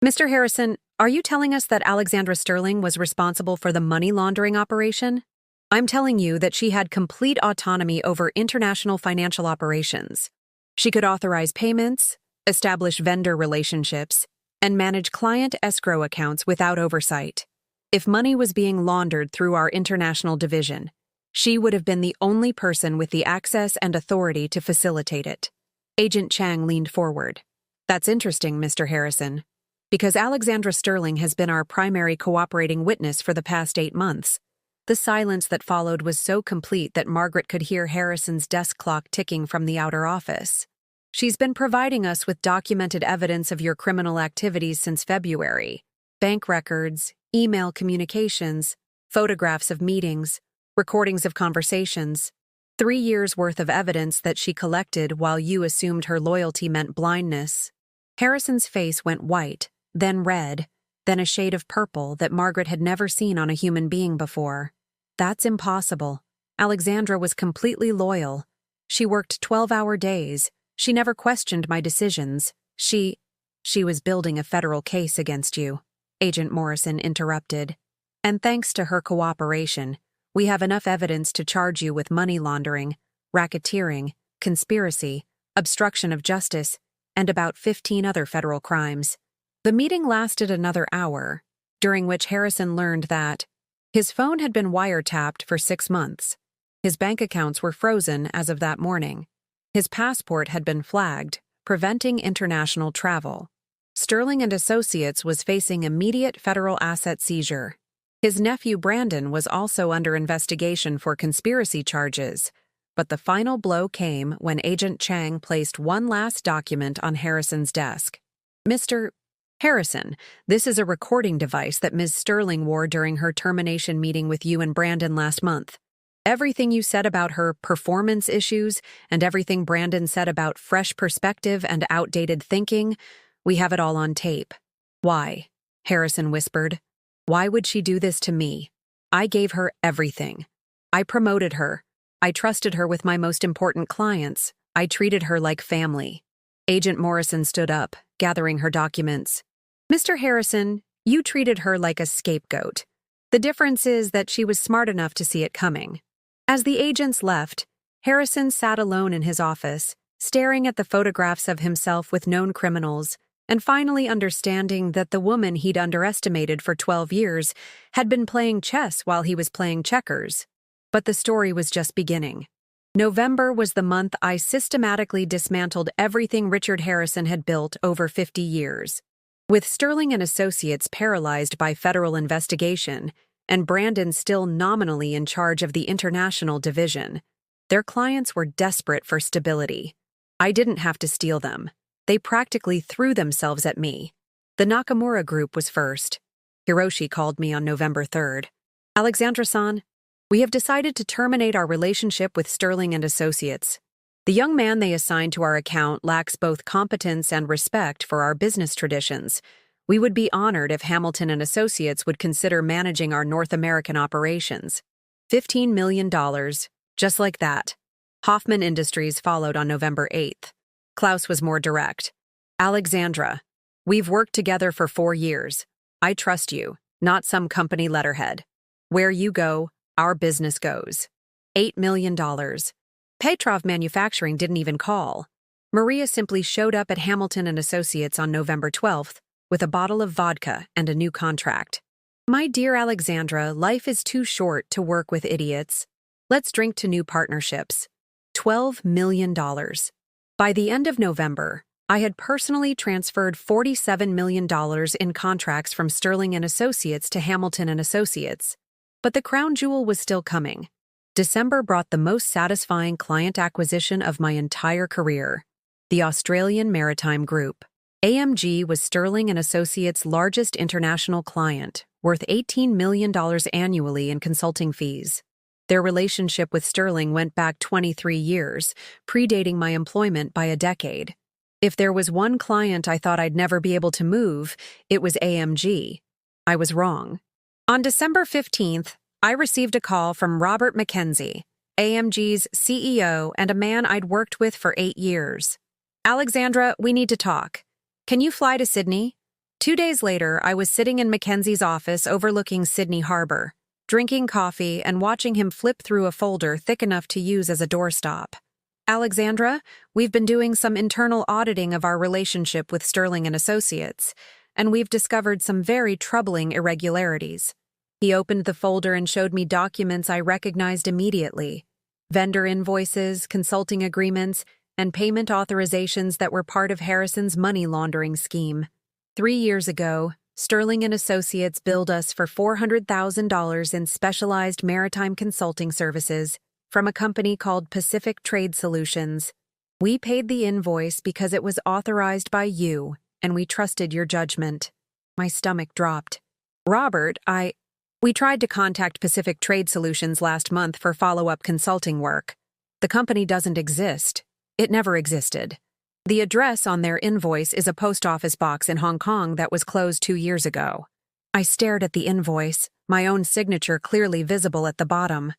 "Mr. Harrison, are you telling us that Alexandra Sterling was responsible for the money laundering operation?" "I'm telling you that she had complete autonomy over international financial operations. She could authorize payments, establish vendor relationships, and manage client escrow accounts without oversight. If money was being laundered through our international division, she would have been the only person with the access and authority to facilitate it." Agent Chang leaned forward. "That's interesting, Mr. Harrison, because Alexandra Sterling has been our primary cooperating witness for the past 8 months. The silence that followed was so complete that Margaret could hear Harrison's desk clock ticking from the outer office. "She's been providing us with documented evidence of your criminal activities since February. Bank records, email communications, photographs of meetings, recordings of conversations. 3 years' worth of evidence that she collected while you assumed her loyalty meant blindness." Harrison's face went white, then red, then a shade of purple that Margaret had never seen on a human being before. "That's impossible. Alexandra was completely loyal. She worked 12-hour days. She never questioned my decisions. She was building a federal case against you," Agent Morrison interrupted. "And thanks to her cooperation, we have enough evidence to charge you with money laundering, racketeering, conspiracy, obstruction of justice, and about 15 other federal crimes." The meeting lasted another hour, during which Harrison learned that his phone had been wiretapped for 6 months. His bank accounts were frozen as of that morning. His passport had been flagged, preventing international travel. Sterling and Associates was facing immediate federal asset seizure. His nephew Brandon was also under investigation for conspiracy charges, but the final blow came when Agent Chang placed one last document on Harrison's desk. "Mr. Harrison, this is a recording device that Ms. Sterling wore during her termination meeting with you and Brandon last month. Everything you said about her performance issues and everything Brandon said about fresh perspective and outdated thinking, we have it all on tape. Why? Harrison whispered. Why would she do this to me? I gave her everything. I promoted her. I trusted her with my most important clients. I treated her like family. Agent Morrison stood up, gathering her documents. Mr. Harrison, you treated her like a scapegoat. The difference is that she was smart enough to see it coming. As the agents left, Harrison sat alone in his office, staring at the photographs of himself with known criminals, and finally understanding that the woman he'd underestimated for 12 years had been playing chess while he was playing checkers. But the story was just beginning. November was the month I systematically dismantled everything Richard Harrison had built over 50 years. With Sterling and Associates paralyzed by federal investigation, and Brandon still nominally in charge of the international division, their clients were desperate for stability. I didn't have to steal them. They practically threw themselves at me. The Nakamura Group was first. Hiroshi called me on November 3rd. Alexandra-san, we have decided to terminate our relationship with Sterling and Associates. The young man they assigned to our account lacks both competence and respect for our business traditions. We would be honored if Hamilton and Associates would consider managing our North American operations. $15 million, just like that. Hoffman Industries followed on November 8th. Klaus was more direct. Alexandra, we've worked together for 4 years. I trust you, not some company letterhead. Where you go, our business goes. $8 million. Petrov Manufacturing didn't even call. Maria simply showed up at Hamilton and Associates on November 12th with a bottle of vodka and a new contract. My dear Alexandra, life is too short to work with idiots. Let's drink to new partnerships. $12 million. By the end of November, I had personally transferred $47 million in contracts from Sterling and Associates to Hamilton and Associates. But the crown jewel was still coming. December brought the most satisfying client acquisition of my entire career, the Australian Maritime Group. AMG was Sterling and Associates' largest international client, worth $18 million annually in consulting fees. Their relationship with Sterling went back 23 years, predating my employment by a decade. If there was one client I thought I'd never be able to move, it was AMG. I was wrong. On December 15th, I received a call from Robert McKenzie, AMG's CEO and a man I'd worked with for 8 years. Alexandra, we need to talk. Can you fly to Sydney? 2 days later, I was sitting in Mackenzie's office overlooking Sydney Harbor, drinking coffee and watching him flip through a folder thick enough to use as a doorstop. Alexandra, we've been doing some internal auditing of our relationship with Sterling and Associates, and we've discovered some very troubling irregularities. He opened the folder and showed me documents I recognized immediately: vendor invoices, consulting agreements, and payment authorizations that were part of Harrison's money laundering scheme. 3 years ago, Sterling and Associates billed us for $400,000 in specialized maritime consulting services from a company called Pacific Trade Solutions. We paid the invoice because it was authorized by you, and we trusted your judgment. My stomach dropped. Robert, We tried to contact Pacific Trade Solutions last month for follow-up consulting work. The company doesn't exist. It never existed. The address on their invoice is a post office box in Hong Kong that was closed 2 years ago. I stared at the invoice, my own signature clearly visible at the bottom.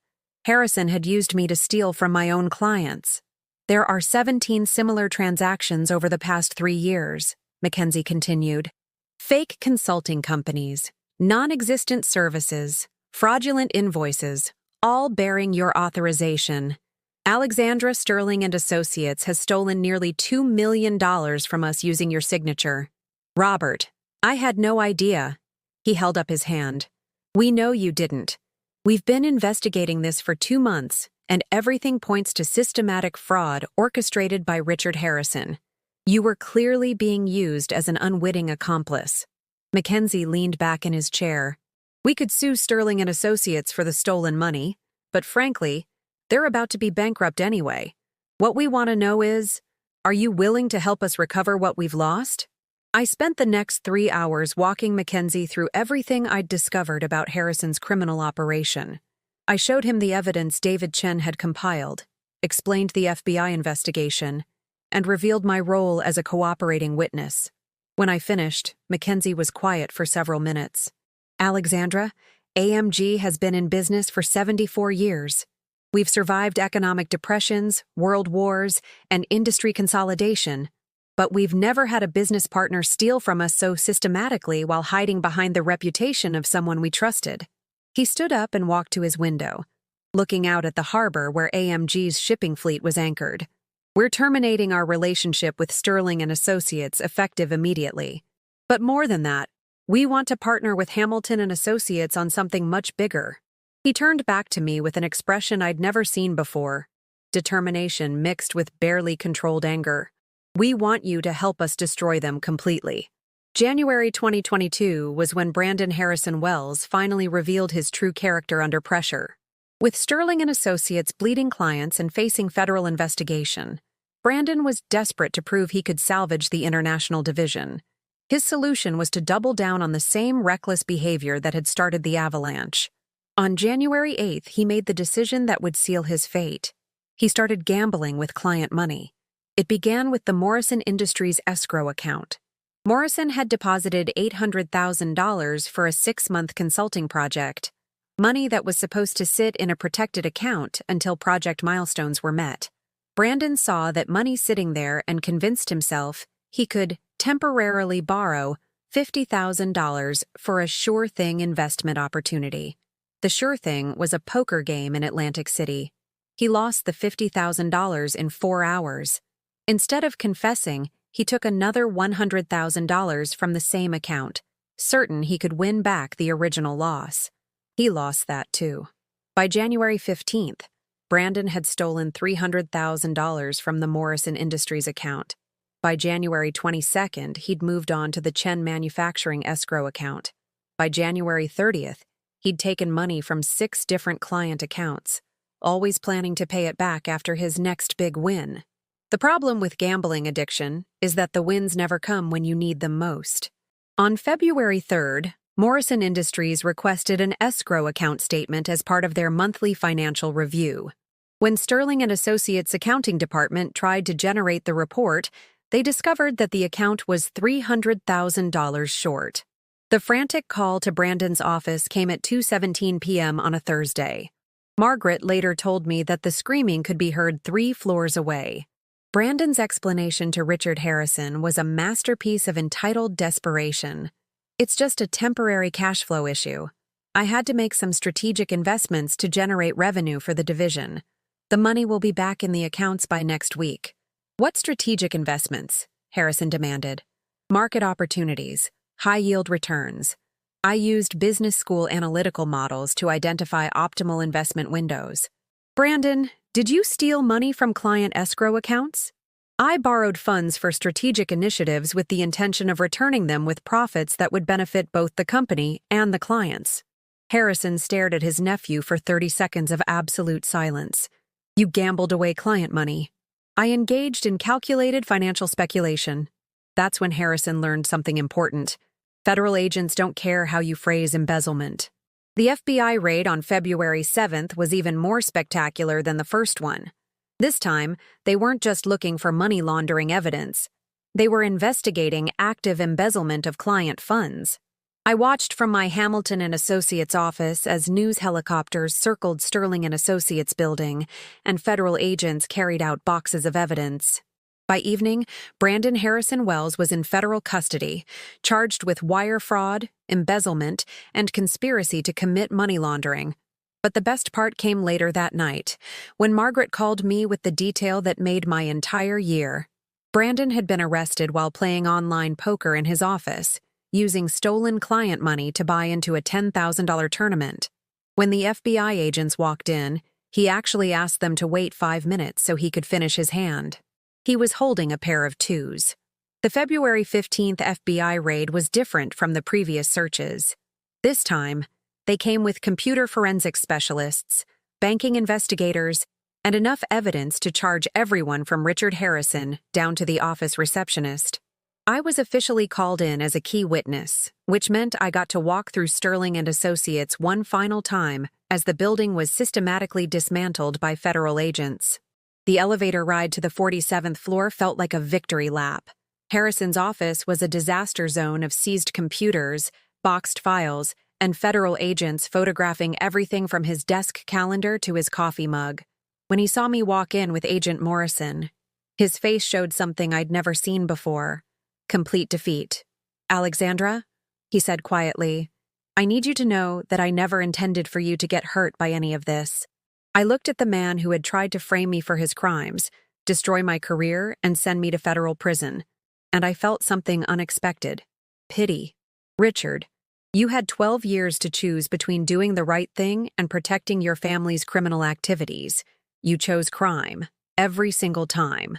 Harrison had used me to steal from my own clients. There are 17 similar transactions over the past 3 years, Mackenzie continued. Fake consulting companies, non-existent services, fraudulent invoices, all bearing your authorization. Alexandra Sterling and Associates has stolen nearly $2 million from us using your signature. Robert, I had no idea. He held up his hand. We know you didn't. We've been investigating this for 2 months, and everything points to systematic fraud orchestrated by Richard Harrison. You were clearly being used as an unwitting accomplice. Mackenzie leaned back in his chair. We could sue Sterling and Associates for the stolen money, but frankly, they're about to be bankrupt anyway. What we want to know is, are you willing to help us recover what we've lost? I spent the next 3 hours walking Mackenzie through everything I'd discovered about Harrison's criminal operation. I showed him the evidence David Chen had compiled, explained the FBI investigation, and revealed my role as a cooperating witness. When I finished, Mackenzie was quiet for several minutes. Alexandra, AMG has been in business for 74 years. We've survived economic depressions, world wars, and industry consolidation, but we've never had a business partner steal from us so systematically while hiding behind the reputation of someone we trusted. He stood up and walked to his window, looking out at the harbor where AMG's shipping fleet was anchored. We're terminating our relationship with Sterling and Associates effective immediately. But more than that, we want to partner with Hamilton and Associates on something much bigger. He turned back to me with an expression I'd never seen before, determination mixed with barely controlled anger. We want you to help us destroy them completely. January 2022 was when Brandon Harrison Wells finally revealed his true character under pressure. With Sterling and Associates bleeding clients and facing federal investigation, Brandon was desperate to prove he could salvage the international division. His solution was to double down on the same reckless behavior that had started the avalanche. On January 8th, he made the decision that would seal his fate. He started gambling with client money. It began with the Morrison Industries escrow account. Morrison had deposited $800,000 for a 6-month consulting project, money that was supposed to sit in a protected account until project milestones were met. Brandon saw that money sitting there and convinced himself he could temporarily borrow $50,000 for a sure-thing investment opportunity. The sure thing was a poker game in Atlantic City. He lost the $50,000 in 4 hours. Instead of confessing, he took another $100,000 from the same account, certain he could win back the original loss. He lost that too. By January 15th, Brandon had stolen $300,000 from the Morrison Industries account. By January 22nd, he'd moved on to the Chen Manufacturing escrow account. By January 30th, he'd taken money from 6 different client accounts, always planning to pay it back after his next big win. The problem with gambling addiction is that the wins never come when you need them most. On February 3rd, Morrison Industries requested an escrow account statement as part of their monthly financial review. When Sterling and Associates' accounting department tried to generate the report, they discovered that the account was $300,000 short. The frantic call to Brandon's office came at 2:17 p.m. on a Thursday. Margaret later told me that the screaming could be heard 3 floors away. Brandon's explanation to Richard Harrison was a masterpiece of entitled desperation. It's just a temporary cash flow issue. I had to make some strategic investments to generate revenue for the division. The money will be back in the accounts by next week. What strategic investments? Harrison demanded. Market opportunities, high-yield returns. I used business school analytical models to identify optimal investment windows. Brandon, did you steal money from client escrow accounts? I borrowed funds for strategic initiatives with the intention of returning them with profits that would benefit both the company and the clients. Harrison stared at his nephew for 30 seconds of absolute silence. You gambled away client money. I engaged in calculated financial speculation. That's when Harrison learned something important. Federal agents don't care how you phrase embezzlement. The FBI raid on February 7th was even more spectacular than the first one. This time, they weren't just looking for money laundering evidence. They were investigating active embezzlement of client funds. I watched from my Hamilton and Associates office as news helicopters circled Sterling and Associates building, and federal agents carried out boxes of evidence. By evening, Brandon Harrison Wells was in federal custody, charged with wire fraud, embezzlement, and conspiracy to commit money laundering. But the best part came later that night, when Margaret called me with the detail that made my entire year. Brandon had been arrested while playing online poker in his office, using stolen client money to buy into a $10,000 tournament. When the FBI agents walked in, he actually asked them to wait 5 minutes so he could finish his hand. He was holding a pair of 2s. The February 15th FBI raid was different from the previous searches. This time, they came with computer forensics specialists, banking investigators, and enough evidence to charge everyone from Richard Harrison down to the office receptionist. I was officially called in as a key witness, which meant I got to walk through Sterling and Associates one final time as the building was systematically dismantled by federal agents. The elevator ride to the 47th floor felt like a victory lap. Harrison's office was a disaster zone of seized computers, boxed files, and federal agents photographing everything from his desk calendar to his coffee mug. When he saw me walk in with Agent Morrison, his face showed something I'd never seen before: complete defeat. "Alexandra," he said quietly, "I need you to know that I never intended for you to get hurt by any of this." I looked at the man who had tried to frame me for his crimes, destroy my career, and send me to federal prison, and I felt something unexpected: pity. "Richard, you had 12 years to choose between doing the right thing and protecting your family's criminal activities. You chose crime, every single time."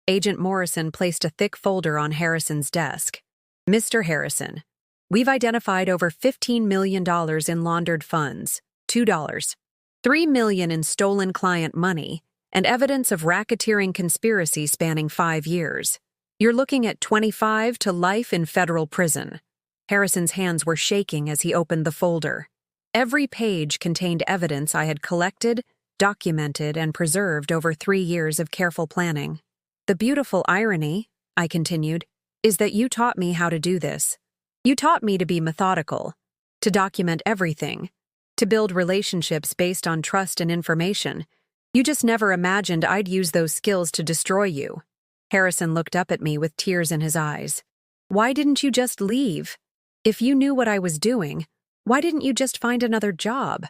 Agent Morrison placed a thick folder on Harrison's desk. "Mr. Harrison, we've identified over $15 million in laundered funds, $3 million in stolen client money, and evidence of racketeering conspiracy spanning 5 years. You're looking at 25 to life in federal prison." Harrison's hands were shaking as he opened the folder. Every page contained evidence I had collected, documented, and preserved over 3 years of careful planning. "The beautiful irony," I continued, "is that you taught me how to do this. You taught me to be methodical, to document everything, to build relationships based on trust and information. You just never imagined I'd use those skills to destroy you." Harrison looked up at me with tears in his eyes. "Why didn't you just leave? If you knew what I was doing, why didn't you just find another job?"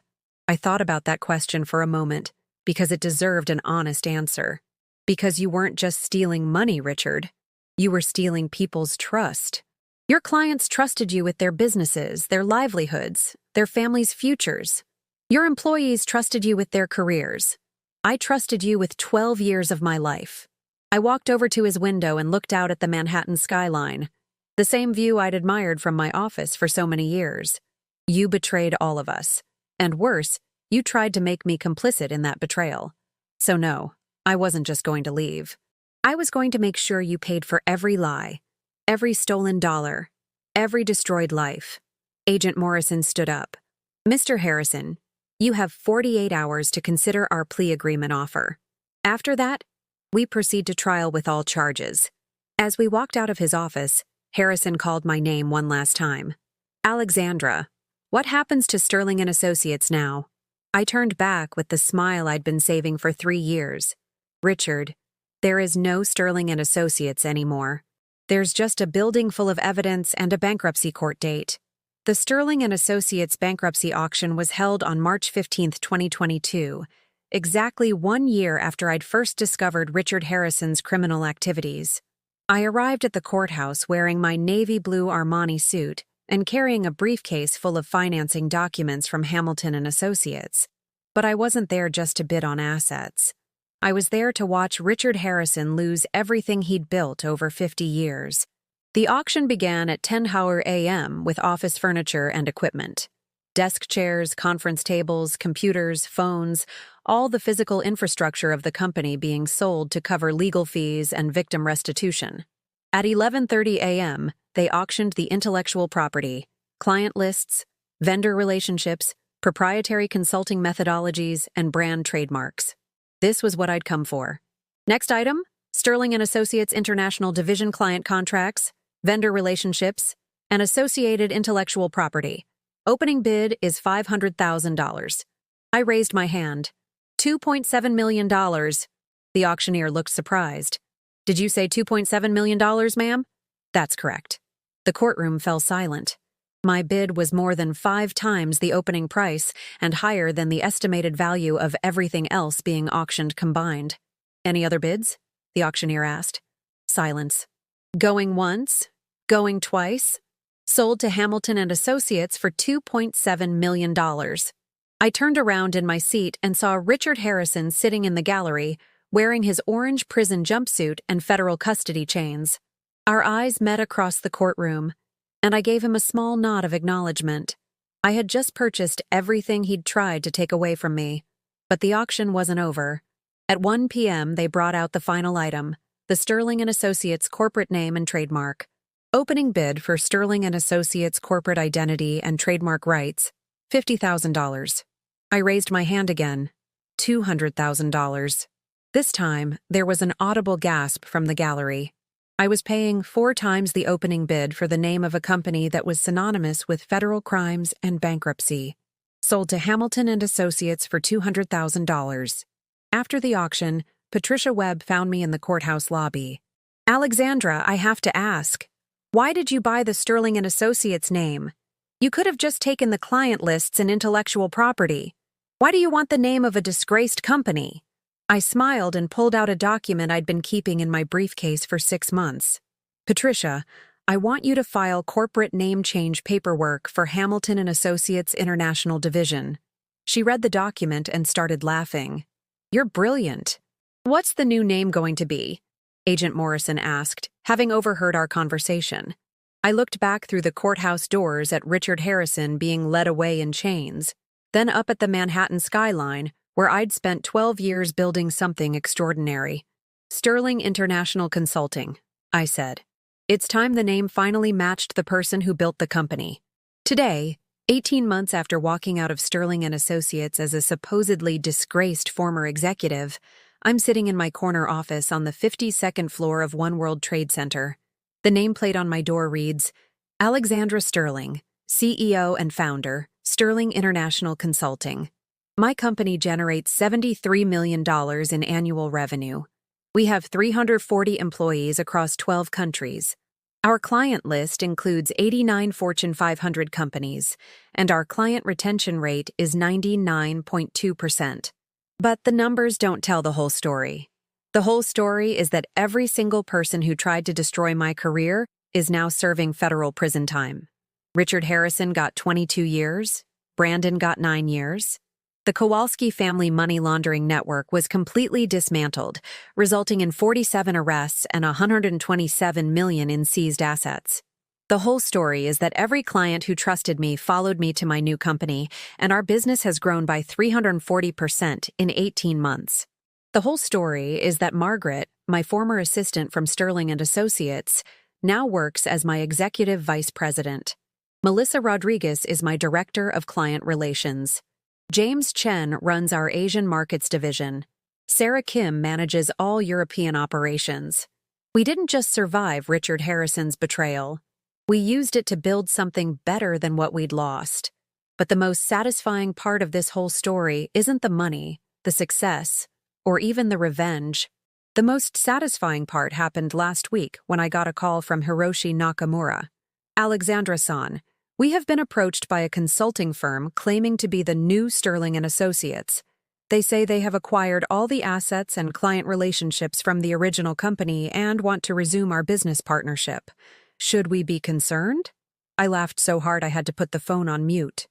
I thought about that question for a moment, because it deserved an honest answer. "Because you weren't just stealing money, Richard. You were stealing people's trust. Your clients trusted you with their businesses, their livelihoods, their families' futures. Your employees trusted you with their careers. I trusted you with 12 years of my life." I walked over to his window and looked out at the Manhattan skyline, the same view I'd admired from my office for so many years. "You betrayed all of us. And worse, you tried to make me complicit in that betrayal. So no, I wasn't just going to leave. I was going to make sure you paid for every lie, every stolen dollar, every destroyed life." Agent Morrison stood up. "Mr. Harrison, you have 48 hours to consider our plea agreement offer. After that, we proceed to trial with all charges." As we walked out of his office, Harrison called my name one last time. "Alexandra, what happens to Sterling and Associates now?" I turned back with the smile I'd been saving for 3 years. "Richard, there is no Sterling and Associates anymore. There's just a building full of evidence and a bankruptcy court date." The Sterling and Associates bankruptcy auction was held on March 15, 2022, exactly 1 year after I'd first discovered Richard Harrison's criminal activities. I arrived at the courthouse wearing my navy blue Armani suit and carrying a briefcase full of financing documents from Hamilton and Associates. But I wasn't there just to bid on assets. I was there to watch Richard Harrison lose everything he'd built over 50 years. The auction began at 10 a.m. with office furniture and equipment. Desk chairs, conference tables, computers, phones, all the physical infrastructure of the company being sold to cover legal fees and victim restitution. At 11:30 a.m., they auctioned the intellectual property, client lists, vendor relationships, proprietary consulting methodologies, and brand trademarks. This was what I'd come for. Next item, Sterling and Associates International Division client contracts, vendor relationships, and associated intellectual property. Opening bid is $500,000. I raised my hand. $2.7 million. The auctioneer looked surprised. "Did you say $2.7 million, ma'am?" "That's correct." The courtroom fell silent. My bid was more than 5 times the opening price and higher than the estimated value of everything else being auctioned combined. "Any other bids?" the auctioneer asked. Silence. "Going once? Going twice?" "Sold to Hamilton and Associates for $2.7 million. I turned around in my seat and saw Richard Harrison sitting in the gallery, wearing his orange prison jumpsuit and federal custody chains. Our eyes met across the courtroom, and I gave him a small nod of acknowledgement. I had just purchased everything he'd tried to take away from me. But the auction wasn't over. At 1 p.m., they brought out the final item, the Sterling and Associates corporate name and trademark. Opening bid for Sterling and Associates corporate identity and trademark rights, $50,000. I raised my hand again. $200,000. This time, there was an audible gasp from the gallery. I was paying 4 times the opening bid for the name of a company that was synonymous with federal crimes and bankruptcy. Sold to Hamilton and Associates for $200,000. After the auction, Patricia Webb found me in the courthouse lobby. Alexandra, I have to ask, why did you buy the Sterling and Associates name? You could have just taken the client lists and intellectual property. Why do you want the name of a disgraced company? I smiled and pulled out a document I'd been keeping in my briefcase for 6 months. Patricia, I want you to file corporate name change paperwork for Hamilton and Associates International Division. She read the document and started laughing. You're brilliant. What's the new name going to be? Agent Morrison asked, having overheard our conversation. I looked back through the courthouse doors at Richard Harrison being led away in chains, then up at the Manhattan skyline, where I'd spent 12 years building something extraordinary. Sterling International Consulting, I said. It's time the name finally matched the person who built the company. Today, 18 months after walking out of Sterling and Associates as a supposedly disgraced former executive, I'm sitting in my corner office on the 52nd floor of One World Trade Center. The nameplate on my door reads, Alexandra Sterling, CEO and founder, Sterling International Consulting. My company generates $73 million in annual revenue. We have 340 employees across 12 countries. Our client list includes 89 Fortune 500 companies, and our client retention rate is 99.2%. But the numbers don't tell the whole story. The whole story is that every single person who tried to destroy my career is now serving federal prison time. Richard Harrison got 22 years. Brandon got 9 years. The Kowalski family money laundering network was completely dismantled, resulting in 47 arrests and $127 million in seized assets. The whole story is that every client who trusted me followed me to my new company, and our business has grown by 340% in 18 months. The whole story is that Margaret, my former assistant from Sterling and Associates, now works as my executive vice president. Melissa Rodriguez is my director of client relations. James Chen runs our Asian markets division. Sarah Kim manages all European operations. We didn't just survive Richard Harrison's betrayal. We used it to build something better than what we'd lost. But the most satisfying part of this whole story isn't the money, the success, or even the revenge. The most satisfying part happened last week when I got a call from Hiroshi Nakamura. Alexandra-san, we have been approached by a consulting firm claiming to be the new Sterling and Associates. They say they have acquired all the assets and client relationships from the original company and want to resume our business partnership. Should we be concerned? I laughed so hard I had to put the phone on mute.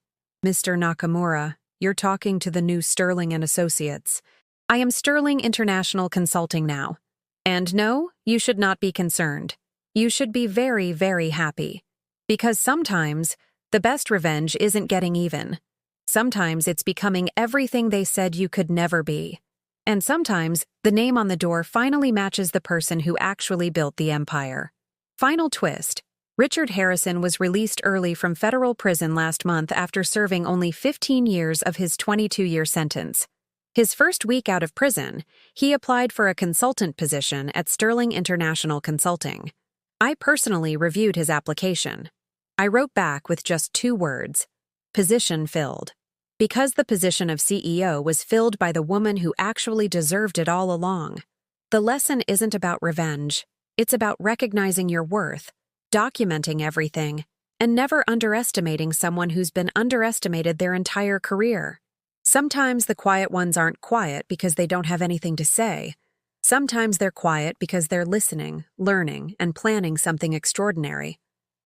Mr. Nakamura, you're talking to the new Sterling and Associates. I am Sterling International Consulting now. And no, you should not be concerned. You should be very, very happy. Because sometimes, the best revenge isn't getting even. Sometimes it's becoming everything they said you could never be. And sometimes, the name on the door finally matches the person who actually built the empire. Final twist. Richard Harrison was released early from federal prison last month after serving only 15 years of his 22-year sentence. His first week out of prison, he applied for a consultant position at Sterling International Consulting. I personally reviewed his application. I wrote back with just 2 words: position filled. Because the position of CEO was filled by the woman who actually deserved it all along. The lesson isn't about revenge. It's about recognizing your worth, documenting everything, and never underestimating someone who's been underestimated their entire career. Sometimes the quiet ones aren't quiet because they don't have anything to say. Sometimes they're quiet because they're listening, learning, and planning something extraordinary.